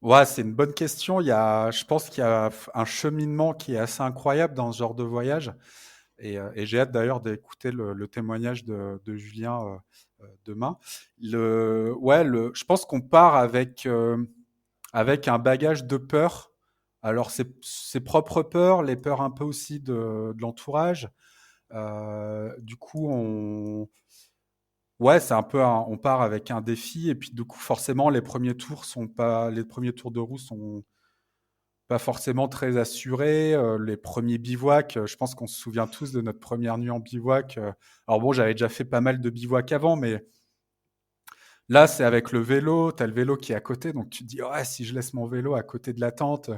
Ouais, c'est une bonne question. Je pense qu'il y a un cheminement qui est assez incroyable dans ce genre de voyage. Et j'ai hâte d'ailleurs d'écouter le témoignage de Julien demain. Je pense qu'on part avec un bagage de peur. Alors, ses propres peurs, les peurs un peu aussi de l'entourage. Du coup, ouais, c'est un peu on part avec un défi. Et puis, du coup, forcément, les premiers tours de roue sont pas forcément très assurés. Les premiers bivouacs, je pense qu'on se souvient tous de notre première nuit en bivouac. Alors bon, j'avais déjà fait pas mal de bivouacs avant, mais là, c'est avec le vélo. Tu as le vélo qui est à côté, donc tu te dis, ouais, si je laisse mon vélo à côté de la tente,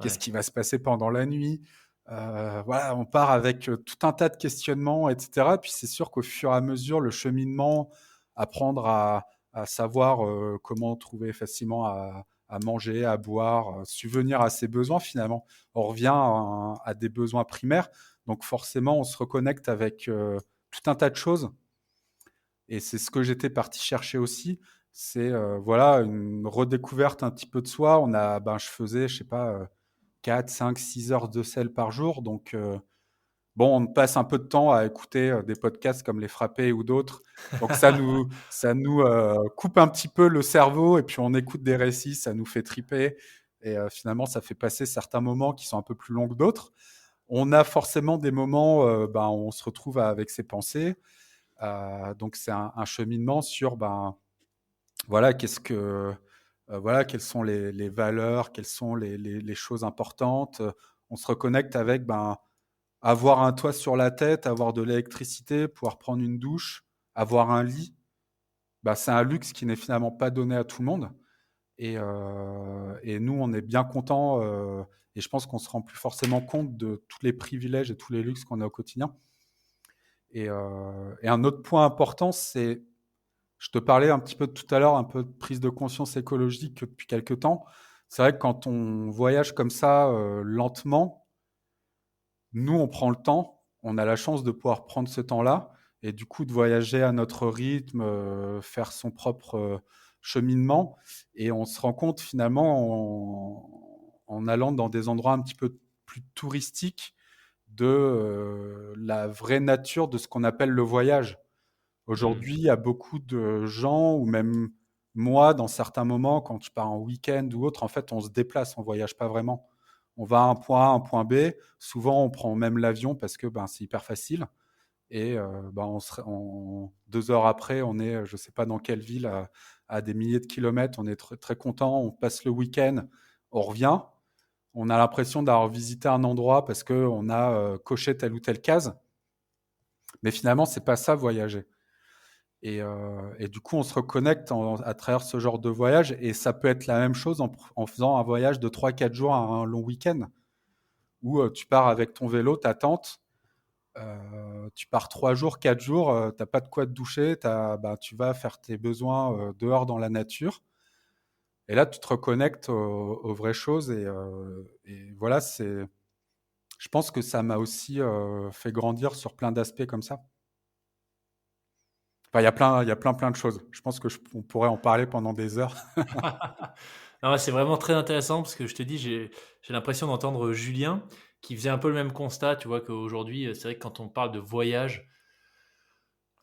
qu'est-ce Ouais. qui va se passer pendant la nuit? Voilà, on part avec tout un tas de questionnements, etc. Puis c'est sûr qu'au fur et à mesure, le cheminement, apprendre à savoir comment trouver facilement à manger, à boire, subvenir à ses besoins finalement. On revient à des besoins primaires, donc forcément on se reconnecte avec tout un tas de choses. Et c'est ce que j'étais parti chercher aussi. C'est voilà une redécouverte un petit peu de soi. Je faisais, je sais pas, 4, 5, 6 heures de sel par jour. Donc, bon, on passe un peu de temps à écouter des podcasts comme Les Frappés ou d'autres. Donc, ça nous coupe un petit peu le cerveau et puis on écoute des récits, ça nous fait triper. Et finalement, ça fait passer certains moments qui sont un peu plus longs que d'autres. On a forcément des moments où on se retrouve avec ses pensées. Donc, c'est un cheminement sur voilà, voilà, quelles sont les valeurs, quelles sont les choses importantes. On se reconnecte avec avoir un toit sur la tête, avoir de l'électricité, pouvoir prendre une douche, avoir un lit. C'est un luxe qui n'est finalement pas donné à tout le monde. Et nous, on est bien contents. Et je pense qu'on se rend plus forcément compte de tous les privilèges et tous les luxes qu'on a au quotidien. Et un autre point important, c'est, je te parlais un petit peu tout à l'heure, un peu de prise de conscience écologique depuis quelques temps. C'est vrai que quand on voyage comme ça, lentement, nous, on prend le temps, on a la chance de pouvoir prendre ce temps-là et du coup de voyager à notre rythme, faire son propre cheminement. Et on se rend compte finalement en allant dans des endroits un petit peu plus touristiques de la vraie nature de ce qu'on appelle le voyage. Hmm. Aujourd'hui, il y a beaucoup de gens, ou même moi, dans certains moments, quand je pars en week-end ou autre, en fait, on se déplace, on voyage pas vraiment. On va à un point A, un point B. Souvent, on prend même l'avion parce que c'est hyper facile. Et 2 heures après, on est, je sais pas dans quelle ville, à des milliers de kilomètres. On est très, très content. On passe le week-end, on revient. On a l'impression d'avoir visité un endroit parce qu'on a coché telle ou telle case. Mais finalement, c'est pas ça, voyager. Et du coup, on se reconnecte à travers ce genre de voyage. Et ça peut être la même chose en faisant un voyage de 3 4 jours à un long week-end, où tu pars avec ton vélo, ta tente, tu pars 3 jours, 4 jours, t'as pas de quoi te doucher, tu vas faire tes besoins dehors dans la nature. Et là, tu te reconnectes aux vraies choses. Et voilà, je pense que ça m'a aussi fait grandir sur plein d'aspects comme ça. Enfin, il y a plein de choses. Je pense que on pourrait en parler pendant des heures. Non, c'est vraiment très intéressant parce que je te dis, j'ai l'impression d'entendre Julien qui faisait un peu le même constat. Tu vois qu'aujourd'hui, c'est vrai que quand on parle de voyage,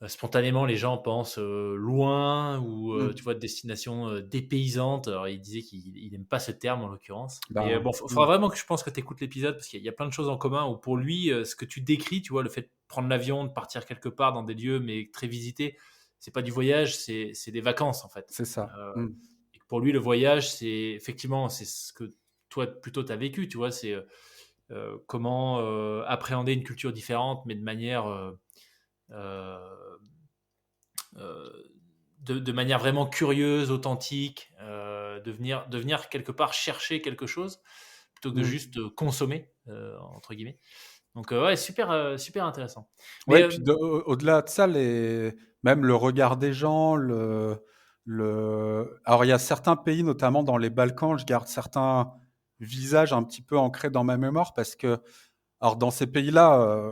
spontanément, les gens pensent loin ou tu Mm. vois, de destinations dépaysantes. Alors, il disait qu'il n'aime pas ce terme en l'occurrence. Mais bon, il faudra Mm. vraiment que je pense que tu écoutes l'épisode parce qu'il y a plein de choses en commun où pour lui, ce que tu décris, tu vois, le fait de prendre l'avion, de partir quelque part dans des lieux mais très visités, c'est pas du voyage, c'est des vacances en fait. C'est ça. Euh, Mm. et que pour lui, le voyage, c'est effectivement, c'est ce que toi plutôt tu as vécu, tu vois, c'est comment appréhender une culture différente mais de manière euh, euh, de manière vraiment curieuse, authentique, de venir quelque part chercher quelque chose plutôt que de Mm. juste consommer, entre guillemets. Donc, ouais, super, super intéressant. Ouais, Mais et puis au-delà de ça, même le regard des gens, alors il y a certains pays, notamment dans les Balkans, je garde certains visages un petit peu ancrés dans ma mémoire parce que, alors dans ces pays-là,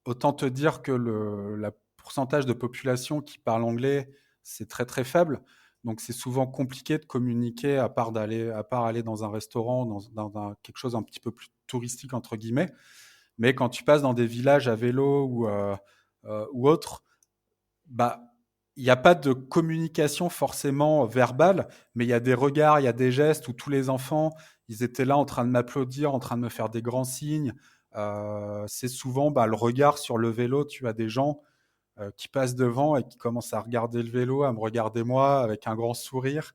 autant te dire que la pourcentage de population qui parle anglais, c'est très très faible. Donc c'est souvent compliqué de communiquer à part aller dans un restaurant, dans quelque chose un petit peu plus touristique entre guillemets. Mais quand tu passes dans des villages à vélo ou autre, bah, il n'y a pas de communication forcément verbale, mais il y a des regards, il y a des gestes où tous les enfants, ils étaient là en train de m'applaudir, en train de me faire des grands signes. C'est souvent le regard sur le vélo. Tu as des gens qui passent devant et qui commencent à regarder le vélo, à me regarder moi avec un grand sourire,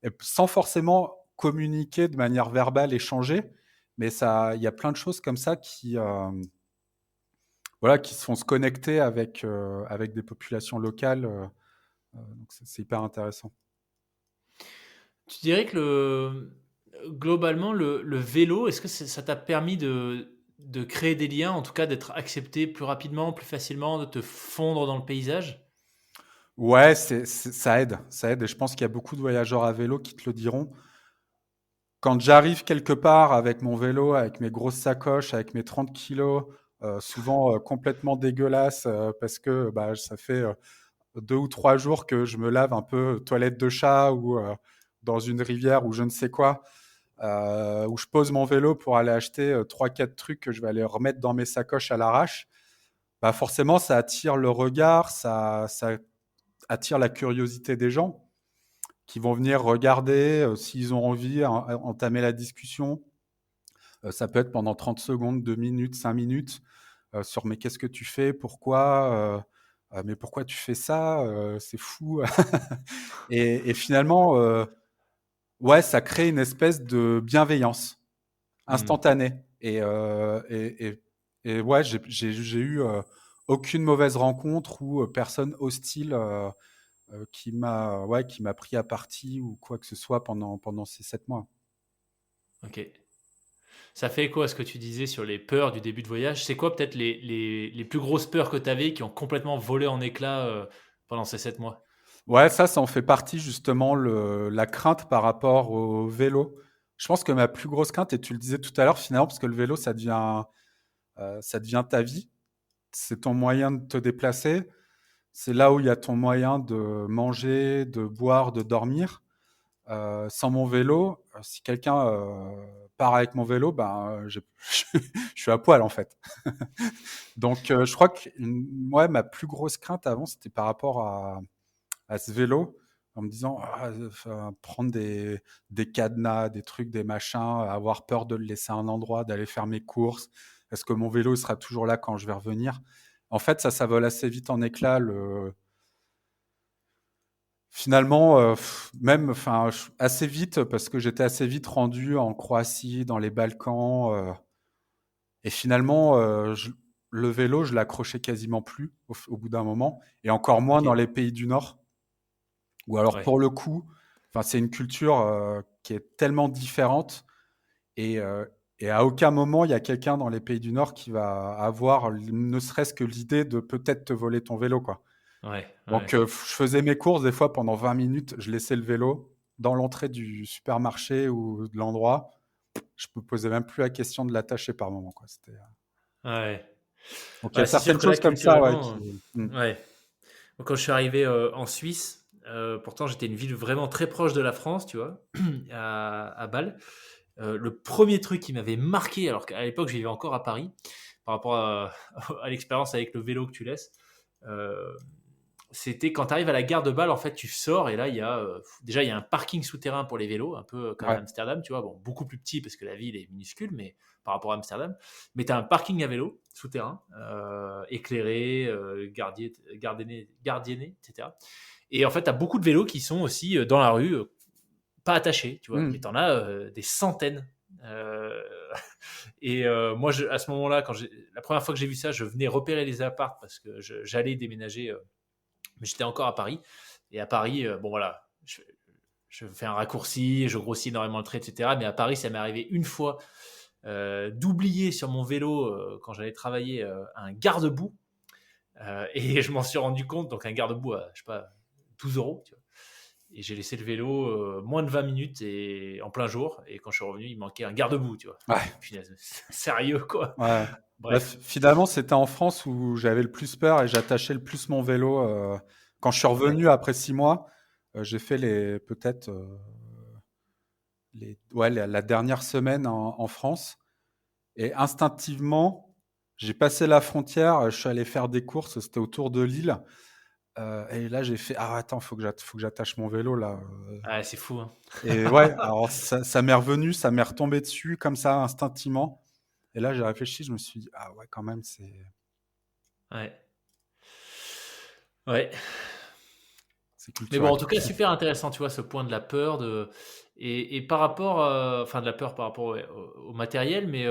et sans forcément communiquer de manière verbale, échanger. Mais ça, il y a plein de choses comme ça voilà, qui se font se connecter avec des populations locales. Donc c'est hyper intéressant. tu dirais que globalement, le vélo, est-ce que ça t'a permis de créer des liens, en tout cas d'être accepté plus rapidement, plus facilement, de te fondre dans le paysage? Ouais, ça aide, ça aide. Et je pense qu'il y a beaucoup de voyageurs à vélo qui te le diront. Quand j'arrive quelque part avec mon vélo, avec mes grosses sacoches, avec mes 30 kilos, souvent complètement dégueulasse parce que ça fait 2 ou 3 jours que je me lave un peu toilette de chat ou dans une rivière ou je ne sais quoi, où je pose mon vélo pour aller acheter 3 4 trucs que je vais aller remettre dans mes sacoches à l'arrache. Forcément, ça attire le regard, ça attire la curiosité des gens qui vont venir regarder s'ils ont envie, entamer la discussion. Ça peut être pendant 30 secondes, 2 minutes, 5 minutes, sur mais qu'est-ce que tu fais? Pourquoi? Mais pourquoi tu fais ça? C'est fou. Et finalement, ouais, ça crée une espèce de bienveillance Hmm. instantanée. Et ouais, j'ai eu aucune mauvaise rencontre ou personne hostile qui m'a pris à partie ou quoi que ce soit pendant ces 7 mois. Ok. Ça fait écho à ce que tu disais sur les peurs du début de voyage. C'est quoi peut-être les plus grosses peurs que tu avais qui ont complètement volé en éclats pendant ces 7 mois? Ouais, ça en fait partie justement la crainte par rapport au vélo. Je pense que ma plus grosse crainte, et tu le disais tout à l'heure finalement, parce que le vélo, ça devient ta vie. C'est ton moyen de te déplacer. C'est là où il y a ton moyen de manger, de boire, de dormir. Sans mon vélo, si quelqu'un part avec mon vélo, ben, je suis à poil en fait. Donc, je crois que ouais, ma plus grosse crainte avant, c'était par rapport à ce vélo, en me disant enfin, prendre des cadenas, des trucs, des machins, avoir peur de le laisser à un endroit, d'aller faire mes courses. Est-ce que mon vélo il sera toujours là quand je vais revenir? En fait, ça vole assez vite en éclats. Finalement, même, enfin, assez vite, parce que j'étais assez vite rendu en Croatie, dans les Balkans. Et finalement, le vélo, je l'accrochais quasiment plus au bout d'un moment, et encore moins Ok. dans les pays du Nord. Ou alors Ouais. pour le coup, enfin, c'est une culture qui est tellement différente et, euh, et à aucun moment il y a quelqu'un dans les pays du Nord qui va avoir ne serait-ce que l'idée de peut-être te voler ton vélo, quoi. Ouais. Donc Ouais. je faisais mes courses des fois pendant 20 minutes, je laissais le vélo dans l'entrée du supermarché ou de l'endroit. Je me posais même plus la question de l'attacher par moment, quoi. Ouais. Donc il y a Ouais, c'est sûr certaines que là, choses comme ça, ouais, culturellement, Mm. ouais. Donc, quand je suis arrivé en Suisse, pourtant j'étais une ville vraiment très proche de la France, tu vois, à Bâle. Le premier truc qui m'avait marqué, alors qu'à l'époque je vivais encore à Paris, par rapport à l'expérience avec le vélo que tu laisses, euh, c'était quand tu arrives à la gare de Bâle, en fait, tu sors et là, déjà, il y a un parking souterrain pour les vélos, un peu comme à Ouais, Amsterdam, tu vois, bon, beaucoup plus petit parce que la ville est minuscule, mais par rapport à Amsterdam. Mais tu as un parking à vélo souterrain, éclairé, gardienné, etc. Et en fait, tu as beaucoup de vélos qui sont aussi dans la rue, pas attachés, tu vois, mais tu Mm. en as des centaines. Euh, moi, à ce moment-là, la première fois que j'ai vu ça, je venais repérer les apparts parce que j'allais déménager, mais j'étais encore à Paris. Et à Paris, bon voilà, je fais un raccourci, je grossis énormément le trait, etc. Mais à Paris, ça m'est arrivé une fois d'oublier sur mon vélo, quand j'allais travailler, un garde-boue. Et je m'en suis rendu compte, donc un garde-boue à, je sais pas, 12 euros. Tu vois. Et j'ai laissé le vélo moins de 20 minutes et en plein jour. Et quand je suis revenu, il manquait un garde-boue. Tu vois. Je dis, Ouais, punaise, sérieux quoi. ouais. Bah, Bref. finalement, c'était en France où j'avais le plus peur et j'attachais le plus mon vélo. Quand je suis Ouais. revenu après 6 mois, j'ai fait peut-être ouais, la dernière semaine en France. Et instinctivement, j'ai passé la frontière, je suis allé faire des courses, c'était autour de Lille. Et là, j'ai fait, ah attends, faut que j'attache mon vélo là. Ah, c'est fou. Hein. Et ouais, alors ça m'est revenu, ça m'est retombé dessus comme ça, instinctivement. Et là, j'ai réfléchi, je me suis dit, ah ouais, quand même, Ouais. Ouais. c'est Mais bon, culturel. en tout cas, super intéressant, tu vois, ce point de la peur et par rapport, enfin, de la peur par rapport au matériel, mais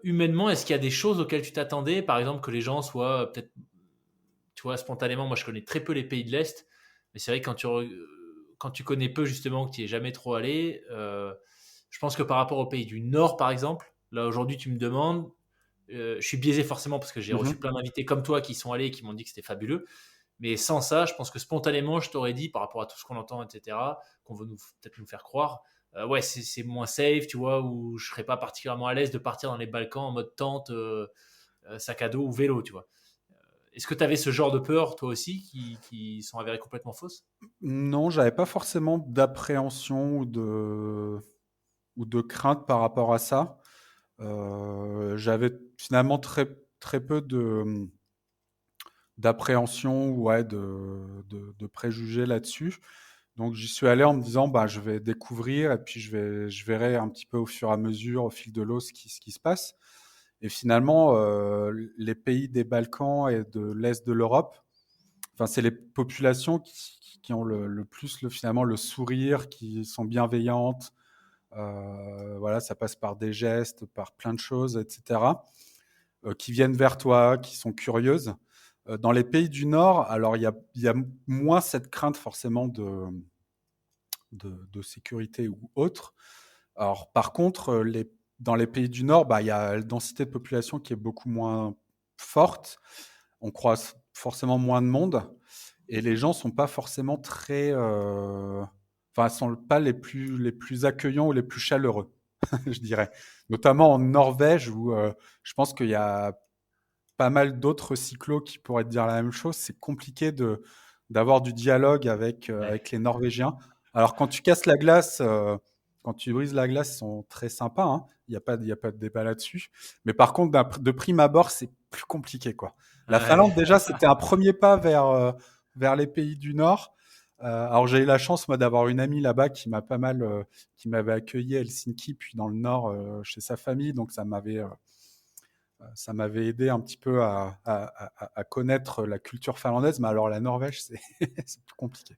humainement, est-ce qu'il y a des choses auxquelles tu t'attendais, par exemple, que les gens soient peut-être, tu vois, spontanément, moi, je connais très peu les pays de l'Est, mais c'est vrai que quand tu connais peu, justement, que tu n'y es jamais trop allé, je pense que par rapport aux pays du Nord, par exemple, là, aujourd'hui, tu me demandes, je suis biaisé forcément parce que j'ai reçu Mhm. plein d'invités comme toi qui sont allés et qui m'ont dit que c'était fabuleux. Mais sans ça, je pense que spontanément, je t'aurais dit, par rapport à tout ce qu'on entend, etc., qu'on veut peut-être nous faire croire, ouais, c'est moins safe, tu vois, ou je serais pas particulièrement à l'aise de partir dans les Balkans en mode tente, sac à dos ou vélo, tu vois. Est-ce que tu avais ce genre de peur, toi aussi, qui sont avérées complètement fausses? Non, j'avais pas forcément d'appréhension ou de crainte par rapport à ça. J'avais finalement très peu d'appréhension ou ouais, de préjugés là-dessus. Donc j'y suis allé en me disant, bah, je vais découvrir et puis je verrai un petit peu au fur et à mesure, au fil de l'eau, ce qui se passe. Et finalement, les pays des Balkans et de l'Est de l'Europe, enfin, c'est les populations qui ont le plus finalement le sourire, qui sont bienveillantes. Voilà, ça passe par des gestes, par plein de choses, etc. Qui viennent vers toi, qui sont curieuses. Dans les pays du Nord, alors il y a moins cette crainte forcément de sécurité ou autre. Alors par contre, dans les pays du Nord, bah, il y a la densité de population qui est beaucoup moins forte. On croise forcément moins de monde et les gens sont pas forcément très, enfin, sont pas les plus accueillants ou les plus chaleureux, je dirais. Notamment en Norvège où je pense qu'il y a pas mal d'autres cyclos qui pourraient te dire la même chose. C'est compliqué d'avoir du dialogue Ouais. avec les Norvégiens. Alors, quand tu casses la glace, quand tu brises la glace, ils sont très sympas, hein. Il y a pas de débat là-dessus. Mais par contre, de prime abord, c'est plus compliqué, quoi. La Ouais. Finlande, déjà, c'était un premier pas vers les pays du Nord. Alors, j'ai eu la chance, moi, d'avoir une amie là-bas qui m'avait accueilli à Helsinki, puis dans le Nord, chez sa famille. Donc, ça m'avait aidé un petit peu à connaître la culture finlandaise, mais alors la Norvège, c'est c'est plus compliqué.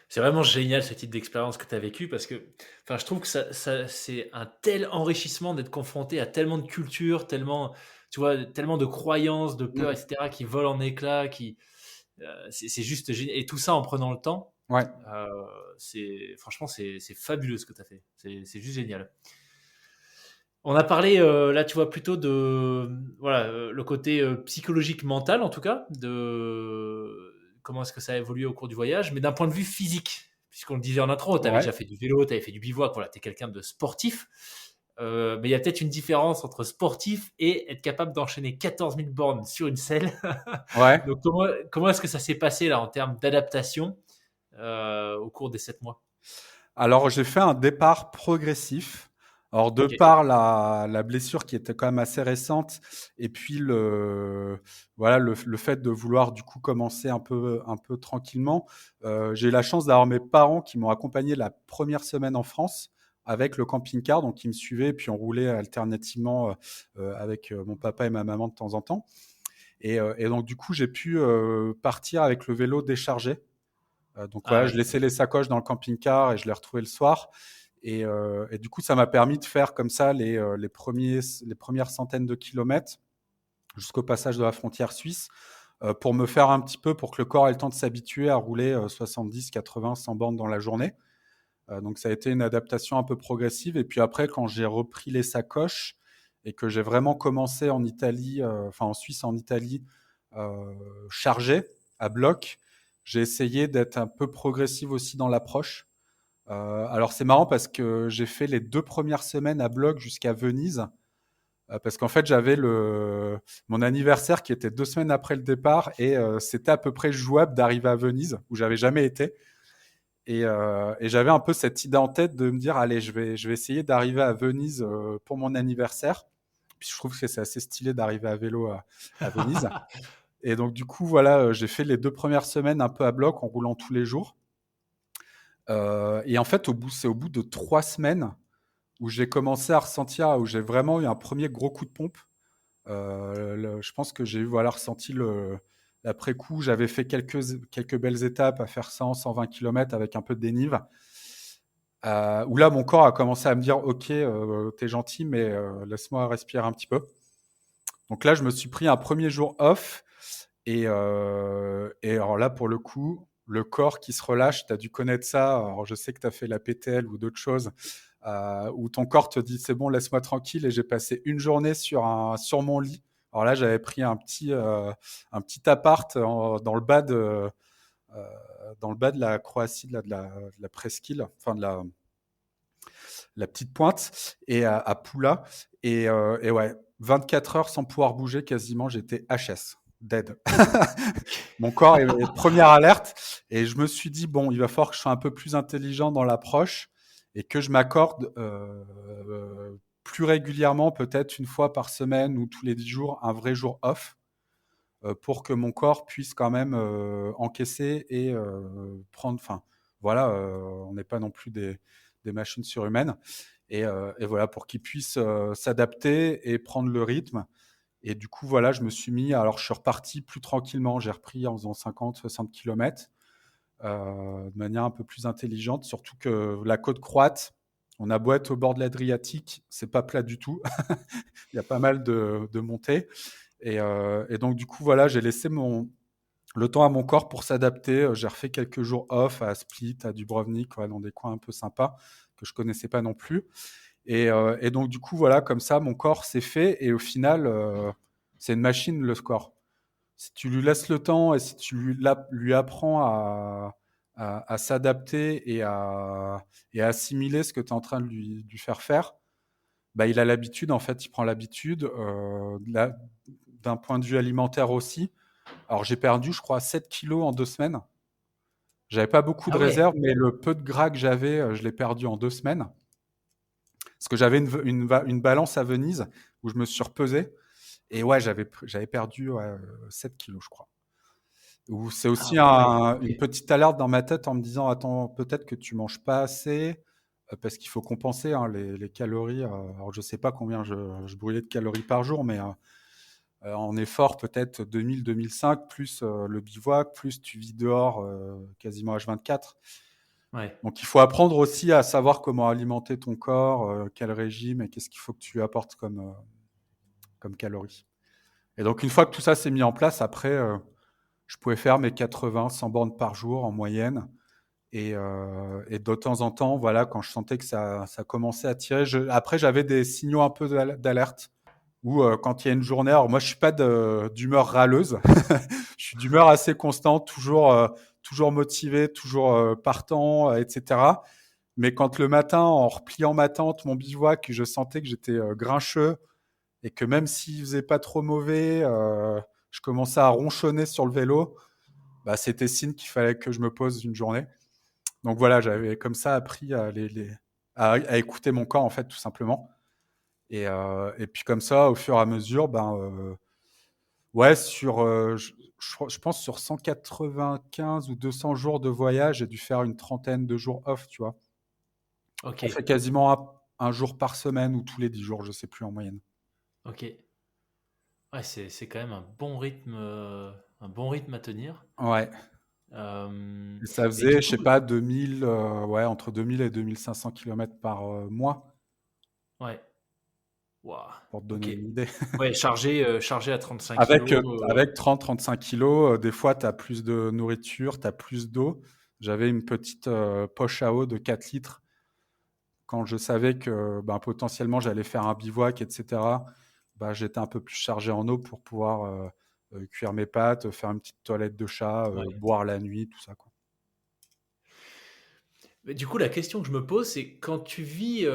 C'est vraiment génial ce type d'expérience que tu as vécu parce que enfin, je trouve que c'est un tel enrichissement d'être confronté à tellement de cultures, tellement, tu vois, tellement de croyances, de peurs, Mm. etc., qui volent en éclats, c'est juste génial. Et tout ça en prenant le temps, Ouais, euh, franchement, c'est fabuleux ce que tu as fait. C'est juste génial. On a parlé là, tu vois, plutôt de voilà le côté psychologique, mental en tout cas, de comment est-ce que ça a évolué au cours du voyage, mais d'un point de vue physique, puisqu'on le disait en intro, tu avais ouais. déjà fait du vélo, tu avais fait du bivouac, voilà, tu es quelqu'un de sportif. Mais il y a peut-être une différence entre sportif et être capable d'enchaîner 14 000 bornes sur une selle. Ouais. Donc, comment est-ce que ça s'est passé là en termes d'adaptation au cours des 7 mois? Alors, j'ai fait un départ progressif. Alors, de Ok. par la blessure qui était quand même assez récente, et puis voilà, le fait de vouloir du coup commencer un peu tranquillement, j'ai eu la chance d'avoir mes parents qui m'ont accompagné la première semaine en France avec le camping-car, donc ils me suivaient, et puis on roulait alternativement avec mon papa et ma maman de temps en temps. Et donc, du coup, j'ai pu partir avec le vélo déchargé. Donc Ah voilà, je ouais, laissais ok. les sacoches dans le camping-car et je les retrouvais le soir. Et du coup, ça m'a permis de faire comme ça les premières centaines de kilomètres jusqu'au passage de la frontière suisse pour me faire un petit peu, pour que le corps ait le temps de s'habituer à rouler 70, 80, 100 bornes dans la journée. Donc ça a été une adaptation un peu progressive. Et puis après, quand j'ai repris les sacoches et que j'ai vraiment commencé en Italie, enfin en Suisse, en Italie, chargé à bloc, j'ai essayé d'être un peu progressive aussi dans l'approche. Alors c'est marrant parce que j'ai fait les 2 premières semaines à bloc jusqu'à Venise. Parce qu'en fait, j'avais mon anniversaire qui était 2 semaines après le départ et c'était à peu près jouable d'arriver à Venise où j'avais jamais été. Et j'avais un peu cette idée en tête de me dire, allez, je vais essayer d'arriver à Venise pour mon anniversaire. Puis je trouve que c'est assez stylé d'arriver à vélo à Venise. Et donc du coup, voilà, j'ai fait les 2 premières semaines un peu à bloc en roulant tous les jours. Et en fait, c'est au bout de 3 semaines où j'ai commencé à ressentir, où j'ai vraiment eu un premier gros coup de pompe. Je pense que j'ai eu voilà, ressenti l'après coup. J'avais fait quelques belles étapes à faire 100, 120 km avec un peu de dénive. Où là, mon corps a commencé à me dire, OK, t'es gentil, mais laisse-moi respirer un petit peu. Donc là, je me suis pris un premier jour off. Et alors là, pour le coup, le corps qui se relâche, tu as dû connaître ça. Alors je sais que tu as fait la PTL ou d'autres choses, où ton corps te dit, c'est bon, laisse-moi tranquille. Et j'ai passé une journée sur mon lit. Alors là, j'avais pris un petit appart euh, dans le bas de la Croatie, de la presqu'île, enfin la petite pointe, et à Pula. Et ouais, 24 heures sans pouvoir bouger quasiment, j'étais HS, dead. Mon corps est première alerte. Et je me suis dit, bon, il va falloir que je sois un peu plus intelligent dans l'approche et que je m'accorde plus régulièrement, peut-être une fois par semaine ou tous les 10 jours, un vrai jour off pour que mon corps puisse quand même encaisser et prendre, enfin, voilà, on n'est pas non plus des machines surhumaines. Et voilà, pour qu'ils puissent s'adapter et prendre le rythme. Et du coup, voilà, je me suis mis. Alors, je suis reparti plus tranquillement. J'ai repris en faisant 50-60 km de manière un peu plus intelligente. Surtout que la côte croate, on a beau être au bord de l'Adriatique, c'est pas plat du tout. Il y a pas mal de montées. Et donc, du coup, voilà, j'ai laissé le temps à mon corps pour s'adapter. J'ai refait quelques jours off à Split, à Dubrovnik, ouais, dans des coins un peu sympas que je connaissais pas non plus. Et donc, du coup, voilà, comme ça, mon corps s'est fait. Et au final, c'est une machine, le score. Si tu lui laisses le temps et si tu lui apprends à s'adapter et à assimiler ce que tu es en train de lui faire faire, bah, il a l'habitude, en fait, il prend l'habitude. D'un point de vue alimentaire aussi. Alors, j'ai perdu, je crois, 7 kilos en 2 semaines. J'avais pas beaucoup de Ah ouais. réserves, mais le peu de gras que j'avais, je l'ai perdu en 2 semaines. Parce que j'avais une balance à Venise où je me suis repesé. Et ouais, j'avais perdu 7 kilos, je crois. Ou c'est Ah aussi ouais. une Ok. petite alerte dans ma tête en me disant, attends, peut-être que tu manges pas assez, parce qu'il faut compenser hein, les calories. Alors, je sais pas combien je brûlais de calories par jour, mais en effort, peut-être 2000, 2005, plus le bivouac, plus tu vis dehors quasiment H24. Ouais. Donc, il faut apprendre aussi à savoir comment alimenter ton corps, quel régime et qu'est-ce qu'il faut que tu apportes comme calories. Et donc, une fois que tout ça s'est mis en place, après, je pouvais faire mes 80, 100 bornes par jour en moyenne. Et de temps en temps, voilà, quand je sentais que ça commençait à tirer, après, j'avais des signaux un peu d'alerte. Ou quand il y a une journée, alors moi, je suis pas d'humeur râleuse. Je suis d'humeur assez constante, toujours motivé, toujours partant, etc. Mais quand le matin, en repliant ma tente, mon bivouac, je sentais que j'étais grincheux et que même s'il faisait pas trop mauvais, je commençais à ronchonner sur le vélo, bah, c'était signe qu'il fallait que je me pose une journée. Donc voilà, j'avais comme ça appris à écouter mon corps, en fait, tout simplement. Et puis comme ça, au fur et à mesure, ouais, je pense sur 195 ou 200 jours de voyage, j'ai dû faire une trentaine de jours off, tu vois. Ok. Ça fait quasiment un jour par semaine ou tous les 10 jours, je sais plus en moyenne. Ok. Ouais, c'est quand même un bon rythme à tenir. Ouais. Euh, Et ça mais du faisait, je coup, sais pas, 2000, ouais, entre 2000 et 2500 km par mois, ouais. Waouh. pour te donner Ok. une idée. Ouais, chargé à 35 Avec, kilos. avec 30-35 kilos, des fois, tu as plus de nourriture, tu as plus d'eau. J'avais une petite poche à eau de 4 litres quand je savais que ben, potentiellement j'allais faire un bivouac, etc. Bah, j'étais un peu plus chargé en eau pour pouvoir cuire mes pâtes, faire une petite toilette de chat, Ouais. boire la nuit, tout ça, quoi. Mais du coup, la question que je me pose, c'est quand tu vis,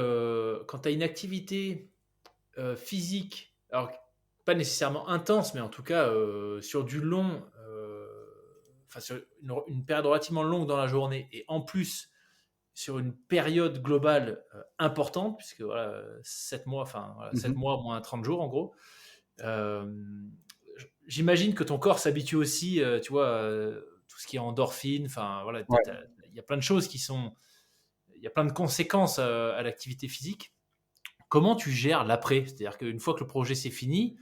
quand tu as une activité physique, alors pas nécessairement intense, mais en tout cas sur du long, enfin sur une période relativement longue dans la journée, et en plus sur une période globale importante, puisque voilà, 7 mois, enfin voilà, 7 Mhm. mois moins 30 jours en gros, euh, j'imagine que ton corps s'habitue aussi, tu vois, tout ce qui est endorphine, enfin voilà, Ouais. il y a plein de choses qui sont, il y a plein de conséquences à l'activité physique. Comment tu gères l'après? C'est-à-dire qu'une fois que le projet c'est fini,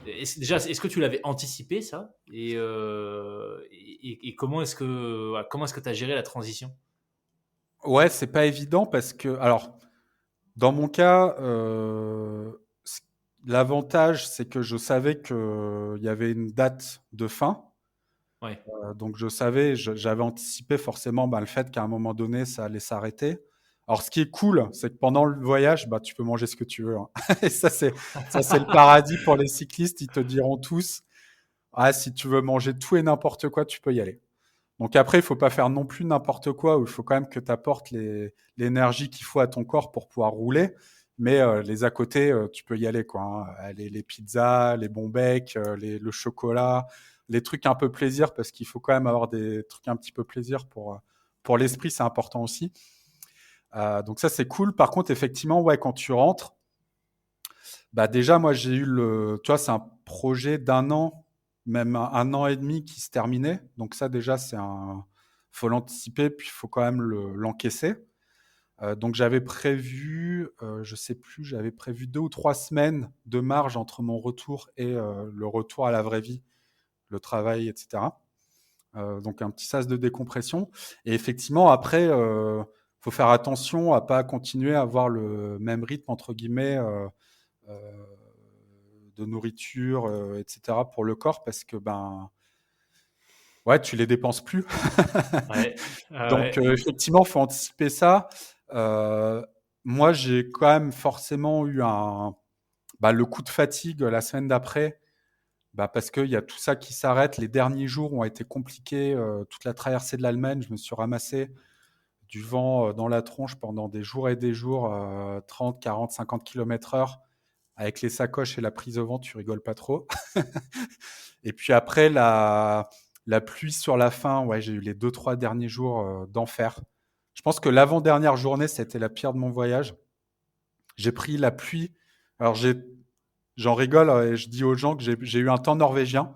déjà, est-ce que tu l'avais anticipé ça? Et comment est-ce que tu as géré la transition? Ouais, c'est pas évident parce que, alors, dans mon cas, l'avantage, c'est que je savais qu'il y avait une date de fin. Ouais, Donc je savais, j'avais anticipé forcément le fait qu'à un moment donné, ça allait s'arrêter. Alors ce qui est cool, c'est que pendant le voyage, bah, tu peux manger ce que tu veux, hein. Et ça, c'est le paradis pour les cyclistes. Ils te diront tous, ah, si tu veux manger tout et n'importe quoi, tu peux y aller. Donc après, il faut pas faire non plus n'importe quoi, où il faut quand même que tu apportes l'énergie qu'il faut à ton corps pour pouvoir rouler. Mais les à côté, tu peux y aller, quoi, hein. Les pizzas, les bons becs, le chocolat, les trucs un peu plaisir, parce qu'il faut quand même avoir des trucs un petit peu plaisir pour l'esprit, c'est important aussi. Donc ça, c'est cool. Par contre, effectivement, ouais, quand tu rentres, bah déjà, moi, j'ai eu tu vois, c'est un projet d'1 an, même un an et demi qui se terminait. Donc ça, déjà, c'est faut l'anticiper, puis il faut quand même l'encaisser. Donc j'avais prévu, je sais plus, j'avais prévu 2 ou 3 semaines de marge entre mon retour et le retour à la vraie vie, le travail, etc. Donc un petit sas de décompression. Et effectivement, après, faut faire attention à pas continuer à avoir le même rythme entre guillemets euh, de nourriture, etc. pour le corps, parce que ben ouais, tu les dépenses plus. Ouais, ah Donc, ouais, effectivement, faut anticiper ça. Euh, Moi, j'ai quand même forcément eu le coup de fatigue la semaine d'après, parce qu'il y a tout ça qui s'arrête. Les derniers jours ont été compliqués. Toute la traversée de l'Allemagne, je me suis ramassé du vent dans la tronche pendant des jours et des jours, 30, 40, 50 km heure. Avec les sacoches et la prise au vent, tu rigoles pas trop. Et puis après, la pluie sur la fin, ouais, j'ai eu les 2, 3 derniers jours d'enfer. Je pense que l'avant-dernière journée, c'était la pire de mon voyage. J'ai pris la pluie. Alors, j'en rigole et je dis aux gens que j'ai eu un temps norvégien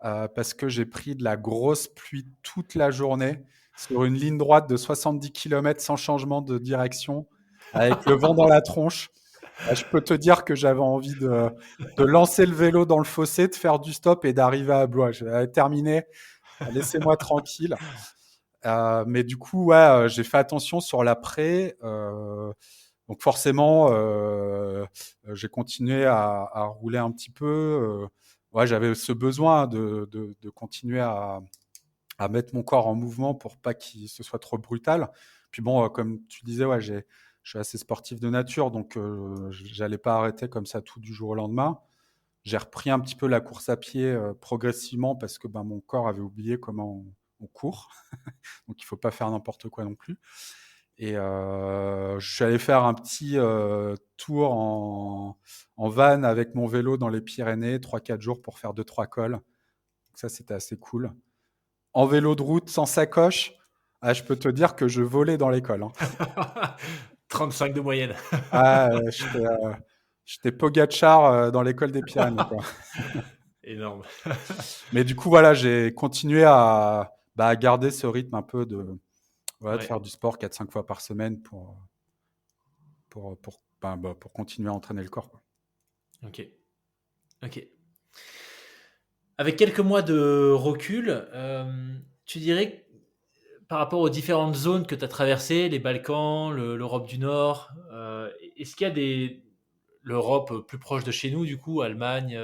parce que j'ai pris de la grosse pluie toute la journée sur une ligne droite de 70 km sans changement de direction, avec le vent dans la tronche. Je peux te dire que j'avais envie de lancer le vélo dans le fossé, de faire du stop et d'arriver à Blois. J'avais terminé, laissez-moi tranquille. Mais du coup, ouais, j'ai fait attention sur l'après. Donc forcément, j'ai continué à rouler un petit peu. Ouais, j'avais ce besoin de continuer à mettre mon corps en mouvement pour pas qu'il se soit trop brutal. Puis bon, comme tu disais, ouais, je suis assez sportif de nature, donc j'allais pas arrêter comme ça tout du jour au lendemain. J'ai repris un petit peu la course à pied progressivement parce que mon corps avait oublié comment on court. Donc il faut pas faire n'importe quoi non plus. Et je suis allé faire un petit tour en van avec mon vélo dans les Pyrénées, 3, 4 jours pour faire 2, 3 cols. Donc ça, c'était assez cool. En vélo de route, sans sacoche, je peux te dire que je volais dans l'école, hein. 35 de moyenne. Ah, j'étais Pogacar dans l'école des Pyrénées, quoi. Énorme. Mais du coup, voilà, j'ai continué à garder ce rythme un peu voilà, de Ouais, faire du sport 4, 5 fois par semaine pour continuer à entraîner le corps, quoi. ok, ok. Avec quelques mois de recul, tu dirais que par rapport aux différentes zones que tu as traversées, les Balkans, l'Europe du Nord, est-ce qu'il y a l'Europe plus proche de chez nous, du coup, Allemagne,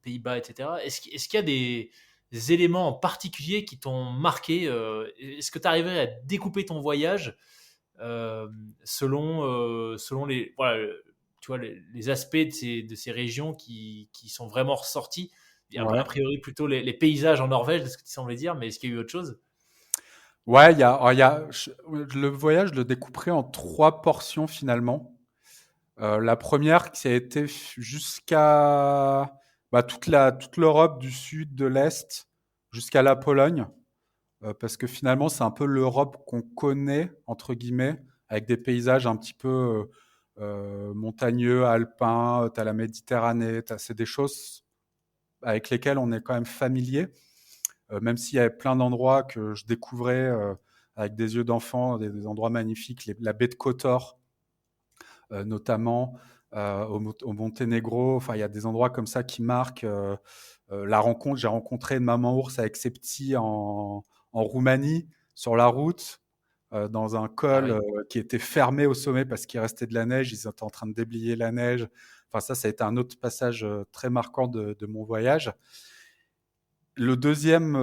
Pays-Bas, etc. Est-ce qu'il y a des éléments en particulier qui t'ont marqué? Est-ce que tu arriverais à découper ton voyage euh, selon voilà, tu vois, les aspects de ces régions qui sont vraiment ressortis? A Ouais. priori, plutôt les paysages en Norvège, de ce que tu semblais dire, mais est-ce qu'il y a eu autre chose? Ouais, le voyage, je le découperai en 3 portions finalement. La première qui a été jusqu'à toute l'Europe du sud, de l'Est, jusqu'à la Pologne. Parce que finalement, c'est un peu l'Europe qu'on connaît, entre guillemets, avec des paysages un petit peu montagneux, alpins, tu as la Méditerranée, c'est des choses avec lesquelles on est quand même familier, même s'il y avait plein d'endroits que je découvrais avec des yeux d'enfant, des endroits magnifiques, la baie de Kotor notamment, au Monténégro, enfin il y a des endroits comme ça qui marquent la rencontre. J'ai rencontré une maman ours avec ses petits en Roumanie, sur la route, dans un Ah col oui. qui était fermé au sommet parce qu'il restait de la neige. Ils étaient en train de déblayer la neige. Enfin, ça a été un autre passage très marquant de mon voyage. Le deuxième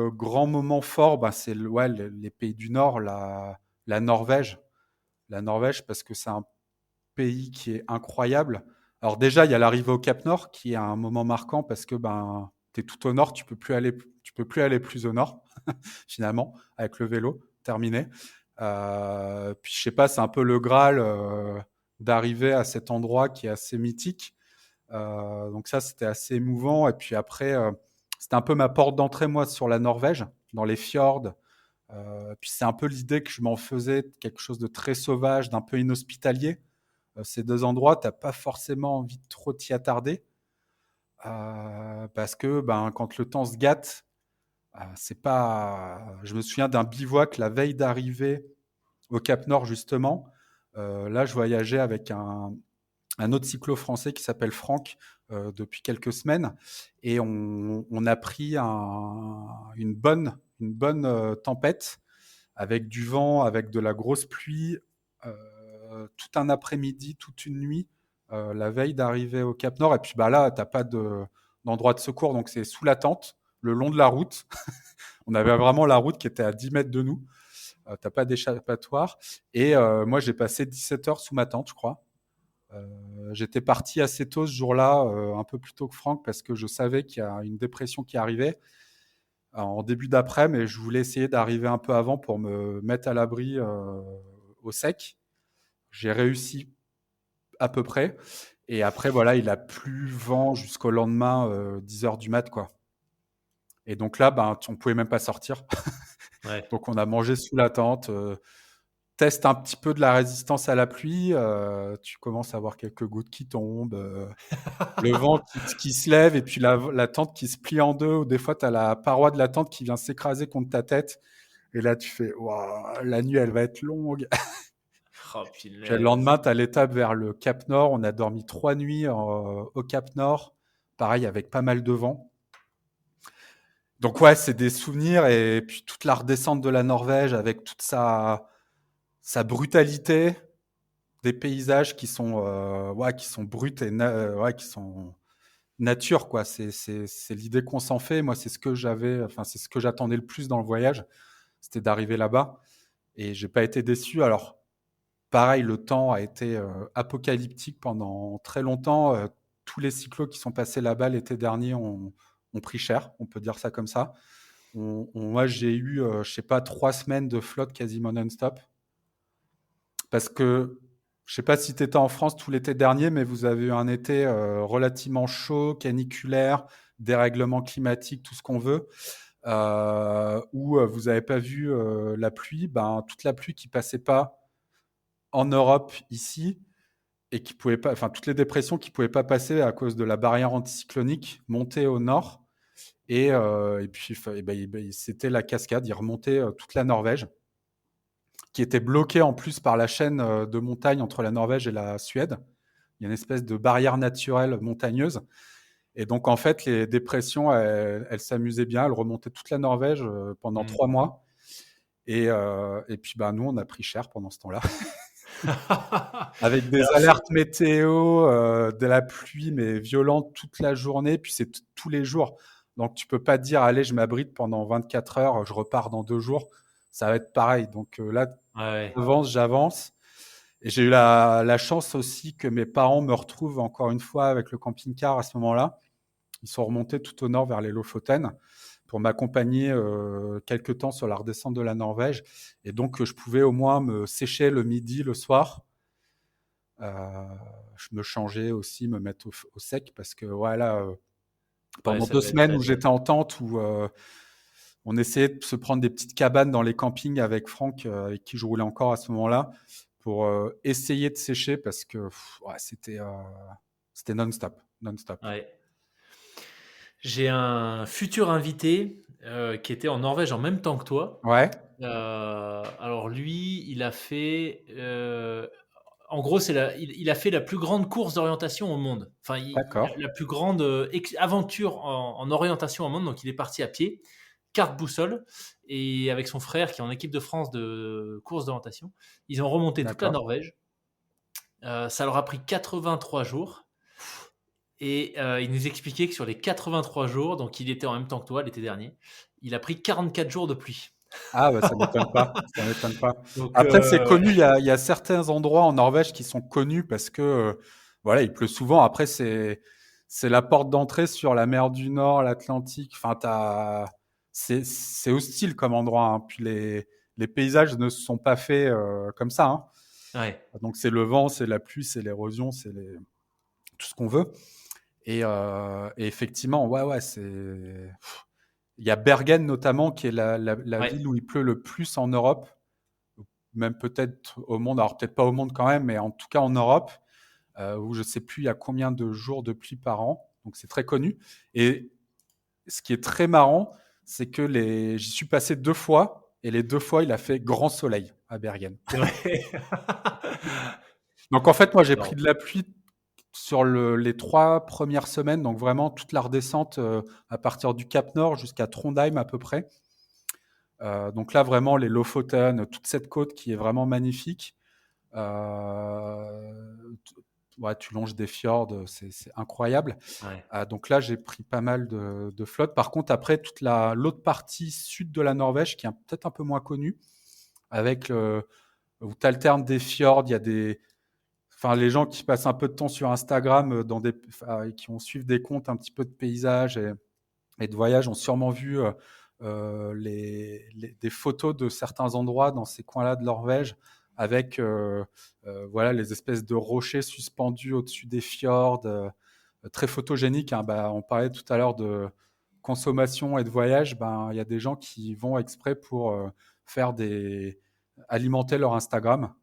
grand moment fort, c'est ouais, les pays du Nord, la Norvège. La Norvège, parce que c'est un pays qui est incroyable. Alors déjà, il y a l'arrivée au Cap Nord qui est un moment marquant parce que tu es tout au nord, tu peux plus aller plus au nord finalement avec le vélo terminé. Puis je sais pas, c'est un peu le Graal d'arriver à cet endroit qui est assez mythique. Donc ça, c'était assez émouvant. Et puis après, c'était un peu ma porte d'entrée moi sur la Norvège, dans les fjords. Puis c'est un peu l'idée que je m'en faisais quelque chose de très sauvage, d'un peu inhospitalier. Ces 2 endroits, tu n'as pas forcément envie de trop t'y attarder parce que quand le temps se gâte, c'est pas. Je me souviens d'un bivouac la veille d'arriver au Cap Nord justement. Là, je voyageais avec un autre cyclo français qui s'appelle Franck depuis quelques semaines et on a pris une bonne tempête avec du vent, avec de la grosse pluie, tout un après-midi, toute une nuit, la veille d'arriver au Cap Nord. Et puis bah là, t'as pas d'endroit de secours, donc c'est sous la tente, le long de la route. On avait vraiment la route qui était à 10 mètres de nous. T'as pas d'échappatoire. Et moi, j'ai passé 17 heures sous ma tente, je crois. J'étais parti assez tôt ce jour-là, un peu plus tôt que Franck, parce que je savais qu'il y a une dépression qui arrivait en début d'après, mais je voulais essayer d'arriver un peu avant pour me mettre à l'abri au sec. J'ai réussi à peu près. Et après, voilà, il a plu vent jusqu'au lendemain, 10 heures du mat, quoi. Et donc là, ben, on pouvait même pas sortir. Ouais. Donc on a mangé sous la tente. Teste un petit peu de la résistance à la pluie. Tu commences à avoir quelques gouttes qui tombent. Le vent qui se lève et puis la tente qui se plie en deux. Ou des fois, tu as la paroi de la tente qui vient s'écraser contre ta tête. Et là, tu fais, waouh, la nuit, elle va être longue. Oh, Puis le punaise. lendemain, tu as l'étape vers le Cap Nord. On a dormi 3 nuits au Cap Nord. Pareil, avec pas mal de vent. Donc ouais, c'est des souvenirs. Et puis toute la redescente de la Norvège avec toute sa brutalité, des paysages qui sont bruts et ouais, qui sont nature, quoi. C'est l'idée qu'on s'en fait. Moi, c'est ce que j'avais, enfin, c'est ce que j'attendais le plus dans le voyage, c'était d'arriver là-bas. Et j'ai pas été déçu. Alors, pareil, le temps a été apocalyptique pendant très longtemps. Tous les cyclos qui sont passés là-bas l'été dernier ont pris cher, on peut dire ça comme ça. Moi, j'ai eu, je sais pas, 3 semaines de flotte quasiment non-stop. Parce que je sais pas si tu étais en France tout l'été dernier, mais vous avez eu un été relativement chaud, caniculaire, dérèglement climatique, tout ce qu'on veut, où vous n'avez pas vu la pluie. Ben, toute la pluie qui passait pas en Europe ici et qui pouvait pas, enfin toutes les dépressions qui pouvaient pas passer à cause de la barrière anticyclonique montaient au nord. Et puis, c'était la cascade. Il remontait toute la Norvège, qui était bloquée en plus par la chaîne de montagnes entre la Norvège et la Suède. Il y a une espèce de barrière naturelle montagneuse. Et donc, en fait, les dépressions, elles s'amusaient bien. Elles remontaient toute la Norvège pendant Mm. 3 mois. Et puis, bah, nous, on a pris cher pendant ce temps-là. Avec des Alors, alertes météo, de la pluie, mais violente toute la journée. Puis, c'est tous les jours. Donc, tu peux pas dire, allez, je m'abrite pendant 24 heures, je repars dans 2 jours. Ça va être pareil. Donc, là, ouais. j'avance. Et j'ai eu la chance aussi que mes parents me retrouvent encore une fois avec le camping-car à ce moment-là. Ils sont remontés tout au nord vers les Lofoten pour m'accompagner quelques temps sur la redescente de la Norvège. Et donc, je pouvais au moins me sécher le midi, le soir. Euh, je me changeais aussi, me mettre au sec parce que voilà, Ouais, pendant ça deux devait être semaines où raide. j'étais en tente, où on essayait de se prendre des petites cabanes dans les campings avec Franck, avec qui je roulais encore à ce moment-là, pour essayer de sécher parce que ouais, c'était non-stop, non-stop. Ouais. J'ai un futur invité qui était en Norvège en même temps que toi. Ouais, Alors lui, il a fait, en gros, il a fait la plus grande course d'orientation au monde. Enfin, d'accord, la plus grande aventure en orientation au monde. Donc, il est parti à pied, carte boussole, et avec son frère qui est en équipe de France de course d'orientation, ils ont remonté toute la d'accord. Norvège. Ça leur a pris 83 jours. Et il nous expliquait que sur les 83 jours, donc il était en même temps que toi l'été dernier, il a pris 44 jours de pluie. Ah, bah, ça m'étonne pas, ça m'étonne pas. Donc, Après, c'est connu, il y a certains endroits en Norvège qui sont connus parce que, voilà, il pleut souvent. Après, c'est la porte d'entrée sur la mer du Nord, l'Atlantique. Enfin, c'est hostile comme endroit, hein. Puis les paysages ne se sont pas faits comme ça, hein. ouais, Donc, c'est le vent, c'est la pluie, c'est l'érosion, tout ce qu'on veut. Et effectivement, ouais, ouais, il y a Bergen notamment, qui est la ouais, ville où il pleut le plus en Europe, même peut-être au monde, alors peut-être pas au monde quand même, mais en tout cas en Europe, où je sais plus il y a combien de jours de pluie par an, donc c'est très connu. Et ce qui est très marrant, c'est que j'y suis passé 2 fois et les 2 fois, il a fait grand soleil à Bergen. C'est vrai. Donc en fait, moi, j'ai pris Non. de la pluie sur les 3 premières semaines, donc vraiment toute la redescente, à partir du Cap Nord jusqu'à Trondheim à peu près. Donc là, vraiment les Lofoten, toute cette côte qui est vraiment magnifique. Ouais, tu longes des fjords, c'est incroyable. Ouais. Donc là, j'ai pris pas mal de flotte. Par contre, après, l'autre partie sud de la Norvège, qui est peut-être un peu moins connue, où tu alternes des fjords, il y a enfin, les gens qui passent un peu de temps sur Instagram, qui ont suivi des comptes un petit peu de paysages et de voyages, ont sûrement vu des photos de certains endroits dans ces coins-là de Norvège avec voilà, les espèces de rochers suspendus au-dessus des fjords, très photogéniques, hein. On parlait tout à l'heure de consommation et de voyage. Il y a des gens qui vont exprès pour faire alimenter leur Instagram.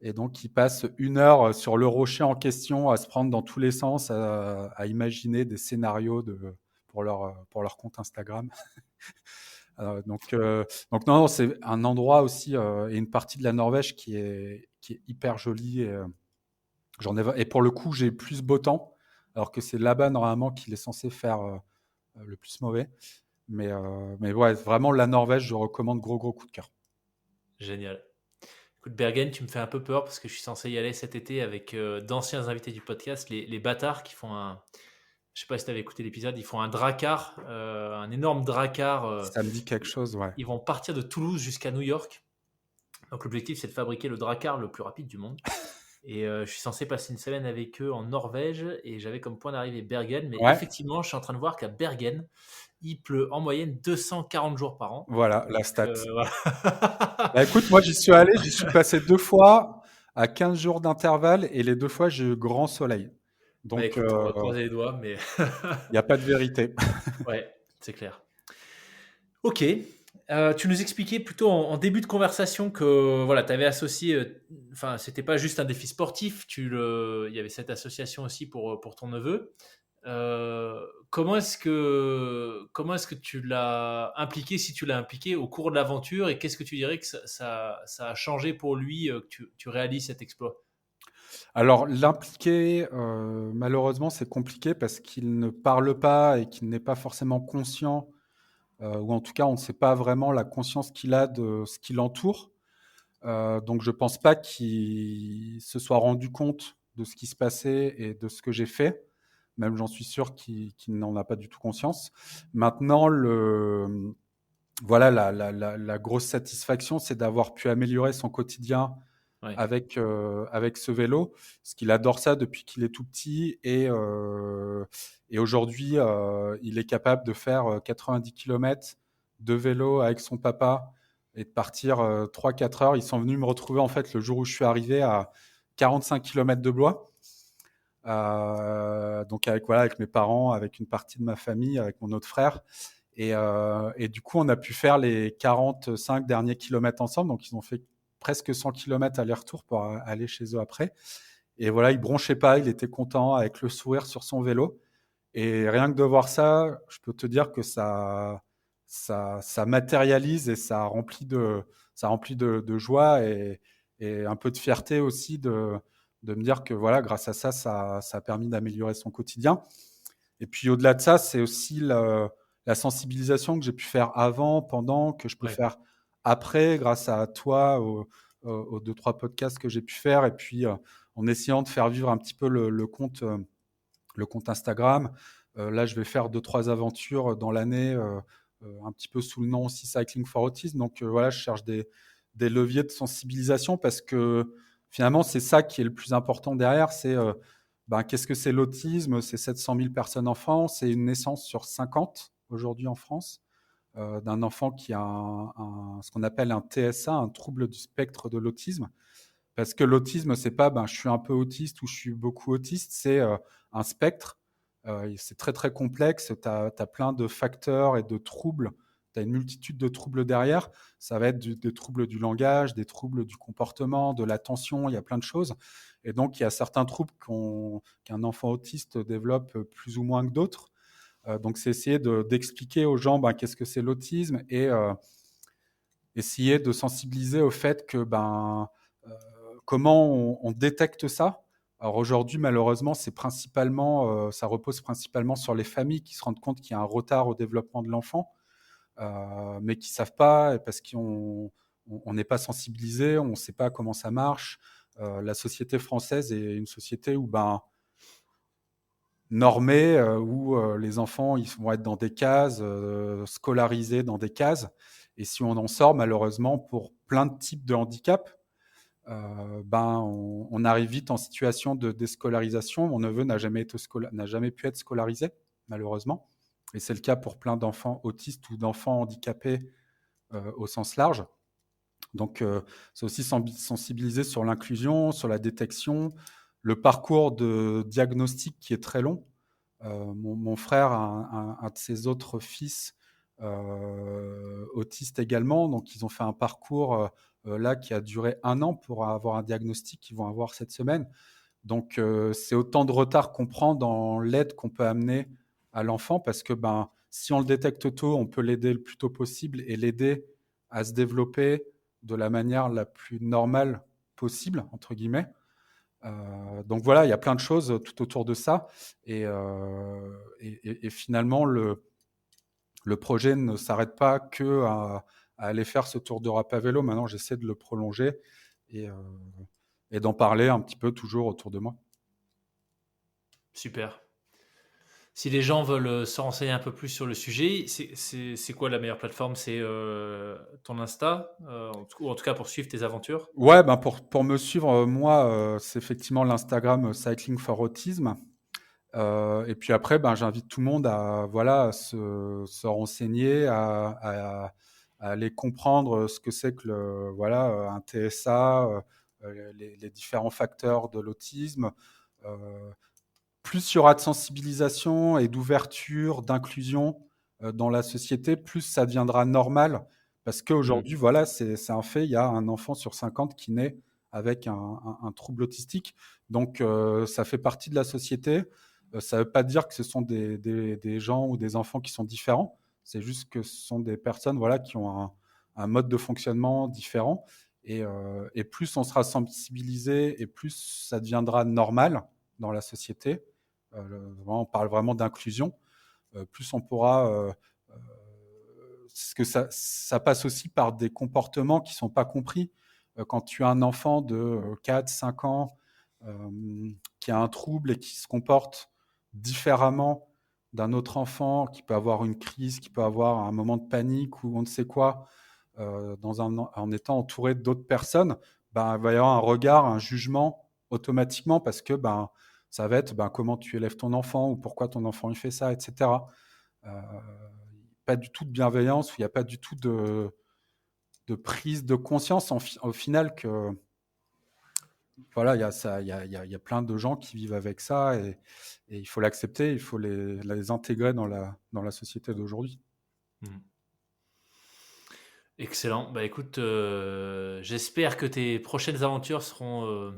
Et donc, ils passent 1 heure sur le rocher en question à se prendre dans tous les sens, à imaginer des scénarios pour leur compte Instagram. Donc non, c'est un endroit aussi et une partie de la Norvège qui est hyper jolie. Et pour le coup, j'ai plus beau temps, alors que c'est là-bas normalement qu'il est censé faire le plus mauvais. Mais ouais, vraiment la Norvège, je recommande, gros coup de cœur. Génial. Écoute, Bergen, tu me fais un peu peur parce que je suis censé y aller cet été avec d'anciens invités du podcast, les bâtards qui font un. Je sais pas si tu avais écouté l'épisode, ils font un dracar, un énorme dracar. Ça me dit quelque chose, ouais. Ils vont partir de Toulouse jusqu'à New York. Donc l'objectif, c'est de fabriquer le dracar le plus rapide du monde. Et je suis censé passer une semaine avec eux en Norvège et j'avais comme point d'arrivée Bergen. Mais Ouais, effectivement, je suis en train de voir qu'à Bergen, il pleut en moyenne 240 jours par an. voilà la Donc, stat. voilà. Écoute, moi j'y suis passé 2 fois à 15 jours d'intervalle et les 2 fois j'ai eu grand soleil. Bah Donc écoute, on va croiser les doigts, mais il n'y a pas de vérité. ouais, c'est clair. Ok. Tu nous expliquais plutôt en début de conversation que voilà, tu avais associé, enfin, c'était pas juste un défi sportif, il y avait cette association aussi pour ton neveu. Comment est-ce que tu l'as impliqué, si tu l'as impliqué au cours de l'aventure, et qu'est-ce que tu dirais que ça a changé pour lui que tu réalises cet exploit? Alors l'impliquer, malheureusement c'est compliqué parce qu'il ne parle pas et qu'il n'est pas forcément conscient, ou en tout cas on ne sait pas vraiment la conscience qu'il a de ce qui l'entoure. Donc je pense pas qu'il se soit rendu compte de ce qui se passait et de ce que j'ai fait. Même j'en suis sûr qu'il n'en a pas du tout conscience. Maintenant, voilà, la grosse satisfaction, c'est d'avoir pu améliorer son quotidien Ouais. avec ce vélo, parce qu'il adore ça depuis qu'il est tout petit et aujourd'hui, il est capable de faire 90 km de vélo avec son papa et de partir 3-4 heures. Ils sont venus me retrouver en fait le jour où je suis arrivé à 45 km de Blois. Donc voilà, avec mes parents, avec une partie de ma famille, avec mon autre frère. Et du coup, on a pu faire les 45 derniers kilomètres ensemble. Donc, ils ont fait presque 100 kilomètres aller-retour pour aller chez eux après. Et voilà, il bronchait pas, il était content avec le sourire sur son vélo. Et rien que de voir ça, je peux te dire que ça matérialise et ça remplit de joie et un peu de fierté aussi de me dire que voilà, grâce à ça, ça a permis d'améliorer son quotidien. Et puis au-delà de ça, c'est aussi la sensibilisation que j'ai pu faire avant, pendant, que je peux Ouais. faire après, grâce à toi, aux 2-3 podcasts que j'ai pu faire. Et puis en essayant de faire vivre un petit peu le compte Instagram. Là, je vais faire 2-3 aventures dans l'année, un petit peu sous le nom aussi Cycling for Autism. Donc voilà, je cherche des leviers de sensibilisation parce que finalement, c'est ça qui est le plus important derrière. C'est qu'est-ce que c'est l'autisme? C'est 700 000 personnes en France, c'est une naissance sur 50 aujourd'hui en France, d'un enfant qui a ce qu'on appelle un TSA, un trouble du spectre de l'autisme. Parce que l'autisme, c'est pas je suis un peu autiste ou je suis beaucoup autiste, c'est un spectre. C'est très très complexe, tu as plein de facteurs et de troubles, tu as une multitude de troubles derrière. Ça va être des troubles du langage, des troubles du comportement, de l'attention, il y a plein de choses. Et donc, il y a certains troubles qu'un enfant autiste développe plus ou moins que d'autres. Donc, c'est essayer d'expliquer aux gens qu'est-ce que c'est l'autisme et essayer de sensibiliser au fait que euh, comment on détecte ça. Alors aujourd'hui, malheureusement, ça repose principalement sur les familles qui se rendent compte qu'il y a un retard au développement de l'enfant, mais qui savent pas parce qu'on n'est pas sensibilisé, on ne sait pas comment ça marche. La société française est une société où normée, où les enfants ils vont être dans des cases, scolarisés dans des cases. Et si on en sort, malheureusement, pour plein de types de handicaps, on arrive vite en situation de déscolarisation. Mon neveu n'a jamais pu être scolarisé, malheureusement. Et c'est le cas pour plein d'enfants autistes ou d'enfants handicapés au sens large. Donc, c'est aussi sensibiliser sur l'inclusion, sur la détection, le parcours de diagnostic qui est très long. Mon frère a un de ses autres fils autiste également, donc ils ont fait un parcours là qui a duré 1 an pour avoir un diagnostic qu'ils vont avoir cette semaine. Donc c'est autant de retard qu'on prend dans l'aide qu'on peut amener à l'enfant parce que si on le détecte tôt, on peut l'aider le plus tôt possible et l'aider à se développer de la manière la plus normale possible, entre guillemets. Donc voilà, il y a plein de choses tout autour de ça. Et finalement, le projet ne s'arrête pas que à aller faire ce tour d'Europe à vélo. Maintenant, j'essaie de le prolonger et, euh, et d'en parler un petit peu toujours autour de moi. Super. Si les gens veulent se renseigner un peu plus sur le sujet, c'est quoi la meilleure plateforme? C'est ton Insta, ou en tout cas pour suivre tes aventures? Ouais, pour me suivre, moi, c'est effectivement l'Instagram Cycling for Autism. Et puis après, j'invite tout le monde à, voilà, à se renseigner, à aller comprendre ce que c'est que voilà, un TSA, les différents facteurs de l'autisme. Euh, Plus il y aura de sensibilisation et d'ouverture, d'inclusion dans la société, plus ça deviendra normal. Parce Mm. qu'aujourd'hui, voilà, c'est un fait, il y a un enfant sur 50 qui naît avec un trouble autistique. Donc, ça fait partie de la société. Ça ne veut pas dire que ce sont des gens ou des enfants qui sont différents. C'est juste que ce sont des personnes voilà, qui ont un mode de fonctionnement différent. Et plus on sera sensibilisé et plus ça deviendra normal dans la société. On parle vraiment d'inclusion. Plus on pourra. Parce que ça passe aussi par des comportements qui ne sont pas compris. Quand tu as un enfant de 4, 5 ans qui a un trouble et qui se comporte différemment d'un autre enfant, qui peut avoir une crise, qui peut avoir un moment de panique ou on ne sait quoi, en étant entouré d'autres personnes, il va y avoir un regard, un jugement automatiquement parce que ça va être comment tu élèves ton enfant ou pourquoi ton enfant il fait ça, etc. Euh, Pas du tout de bienveillance, il n'y a pas du tout de prise de conscience au final que voilà, il y a plein de gens qui vivent avec ça et il faut l'accepter, il faut les intégrer dans la société d'aujourd'hui. Mm. Excellent. Bah écoute, j'espère que tes prochaines aventures seront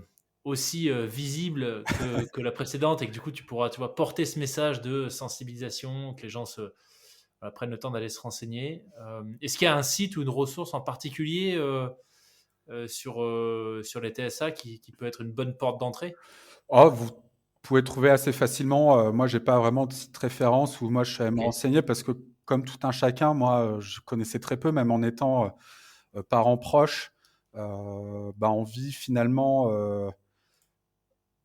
aussi visibles que la précédente et que du coup tu pourras, tu vois, porter ce message de sensibilisation, que les gens voilà, prennent le temps d'aller se renseigner. Est-ce qu'il y a un site ou une ressource en particulier sur les TSA qui peut être une bonne porte d'entrée? Oh, vous pouvez trouver assez facilement. Moi, j'ai pas vraiment de site référence où moi je suis allé me Ok. renseigner parce que comme tout un chacun, moi, je connaissais très peu, même en étant parent proche. On vit finalement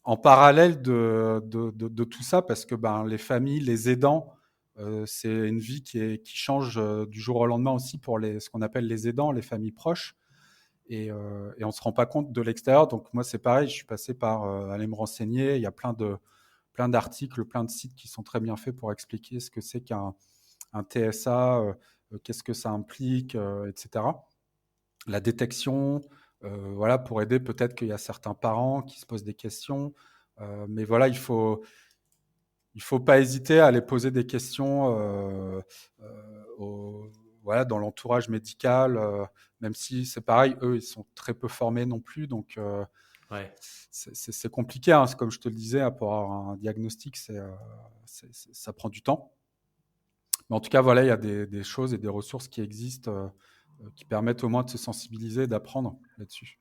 en parallèle de tout ça parce que les familles, les aidants, c'est une vie qui change du jour au lendemain aussi pour ce qu'on appelle les aidants, les familles proches. Et on ne se rend pas compte de l'extérieur. Donc moi, c'est pareil, je suis passé par aller me renseigner. Il y a plein d'articles, plein de sites qui sont très bien faits pour expliquer ce que c'est qu'un TSA, qu'est-ce que ça implique, etc. La détection, voilà, pour aider, peut-être qu'il y a certains parents qui se posent des questions. Mais voilà, il faut pas hésiter à aller poser des questions voilà, dans l'entourage médical, même si c'est pareil, eux, ils sont très peu formés non plus. Donc, Ouais. c'est compliqué. Hein. Comme je te le disais, pour avoir un diagnostic, ça prend du temps. Mais en tout cas, voilà, il y a des choses et des ressources qui existent qui permettent au moins de se sensibiliser et d'apprendre là-dessus.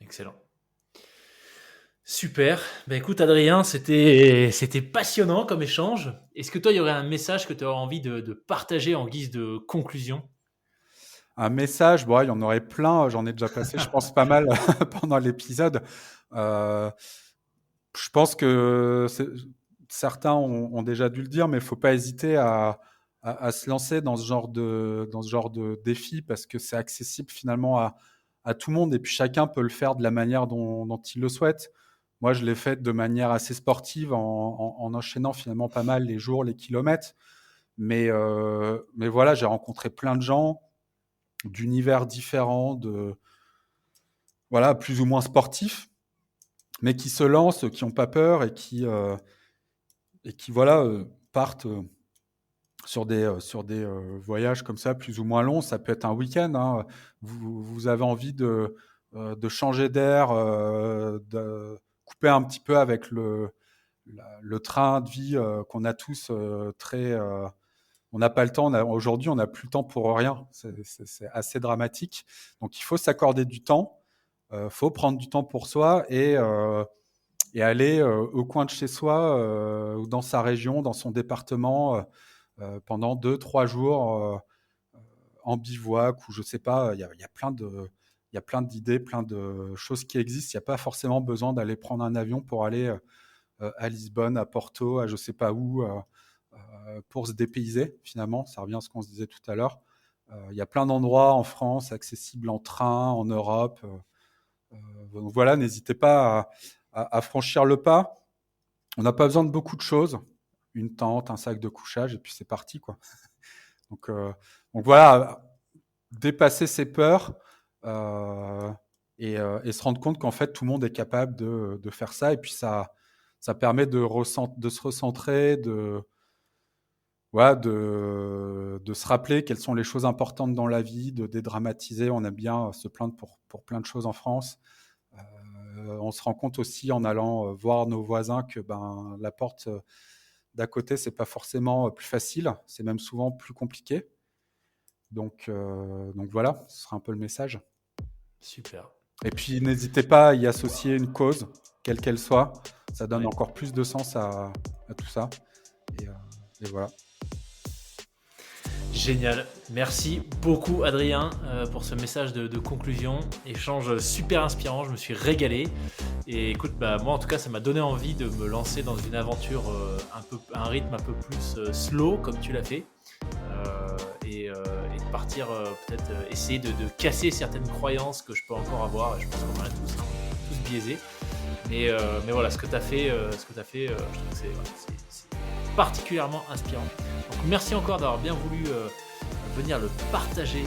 Excellent. Super. Ben écoute, Adrien, c'était passionnant comme échange. Est-ce que toi, il y aurait un message que tu aurais envie de partager en guise de conclusion? Un message, bon, il y en aurait plein, j'en ai déjà passé, je pense, pas mal pendant l'épisode. Euh, je pense que certains ont déjà dû le dire, mais il ne faut pas hésiter à se lancer dans ce genre de défi parce que c'est accessible finalement à tout le monde et puis chacun peut le faire de la manière dont il le souhaite. Moi, je l'ai fait de manière assez sportive en enchaînant finalement pas mal les jours, les kilomètres. Mais voilà, j'ai rencontré plein de gens d'univers différents, voilà, plus ou moins sportifs, mais qui se lancent, qui n'ont pas peur et qui voilà, partent sur des voyages comme ça, plus ou moins longs. Ça peut être un week-end. Hein. Vous avez envie de changer d'air, de couper un petit peu avec le train de vie qu'on a tous très. On n'a pas le temps. Aujourd'hui, on n'a plus le temps pour rien. C'est assez dramatique. Donc, il faut s'accorder du temps. Faut prendre du temps pour soi et aller au coin de chez soi ou dans sa région, dans son département pendant 2-3 jours en bivouac ou je sais pas. Il y a plein d'idées, plein de choses qui existent. Il n'y a pas forcément besoin d'aller prendre un avion pour aller à Lisbonne, à Porto, à je sais pas où, pour se dépayser finalement. Ça revient à ce qu'on se disait tout à l'heure. Il y a plein d'endroits en France accessibles en train, en Europe. Donc voilà, n'hésitez pas à franchir le pas. On n'a pas besoin de beaucoup de choses. Une tente, un sac de couchage, et puis c'est parti, quoi. Donc voilà, dépasser ses peurs et se rendre compte qu'en fait, tout le monde est capable de faire ça. Et puis ça permet de se recentrer, voilà, de se rappeler quelles sont les choses importantes dans la vie, de dédramatiser. On aime bien se plaindre pour plein de choses en France. On se rend compte aussi en allant voir nos voisins que la porte d'à côté, c'est pas forcément plus facile, c'est même souvent plus compliqué. Donc voilà, ce sera un peu le message. Super. Et puis n'hésitez pas à y associer une cause, quelle qu'elle soit. Ça donne encore plus de sens à tout ça. Et voilà. Génial. Merci beaucoup, Adrien, pour ce message de conclusion. Échange super inspirant. Je me suis régalé. Et écoute, moi, en tout cas, ça m'a donné envie de me lancer dans une aventure à un rythme un peu plus slow, comme tu l'as fait. Et de partir peut-être essayer de casser certaines croyances que je peux encore avoir. Je pense qu'on en a tous biaisés. Mais voilà, ce que tu as fait, je trouve que c'est particulièrement inspirant. Donc merci encore d'avoir bien voulu venir le partager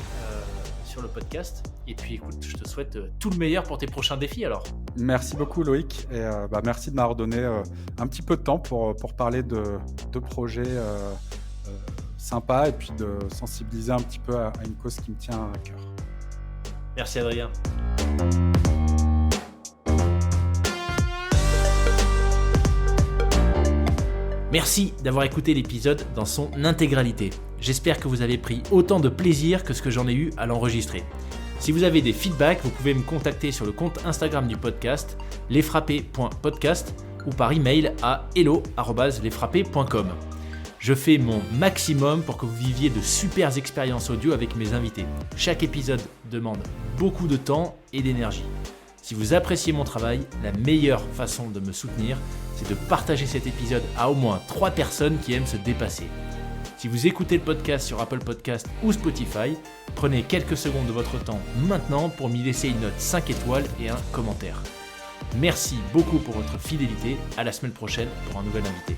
sur le podcast. Et puis écoute, je te souhaite tout le meilleur pour tes prochains défis alors. Merci beaucoup Loïc et merci de m'avoir donné un petit peu de temps pour parler de projets sympas et puis de sensibiliser un petit peu à une cause qui me tient à cœur. Merci Adrien. Merci d'avoir écouté l'épisode dans son intégralité. J'espère que vous avez pris autant de plaisir que ce que j'en ai eu à l'enregistrer. Si vous avez des feedbacks, vous pouvez me contacter sur le compte Instagram du podcast, lesfrappés.podcast ou par email à hello@lesfrappés.com. Je fais mon maximum pour que vous viviez de super expériences audio avec mes invités. Chaque épisode demande beaucoup de temps et d'énergie. Si vous appréciez mon travail, la meilleure façon de me soutenir, c'est de partager cet épisode à au moins 3 personnes qui aiment se dépasser. Si vous écoutez le podcast sur Apple Podcast ou Spotify, prenez quelques secondes de votre temps maintenant pour m'y laisser une note 5 étoiles et un commentaire. Merci beaucoup pour votre fidélité. À la semaine prochaine pour un nouvel invité.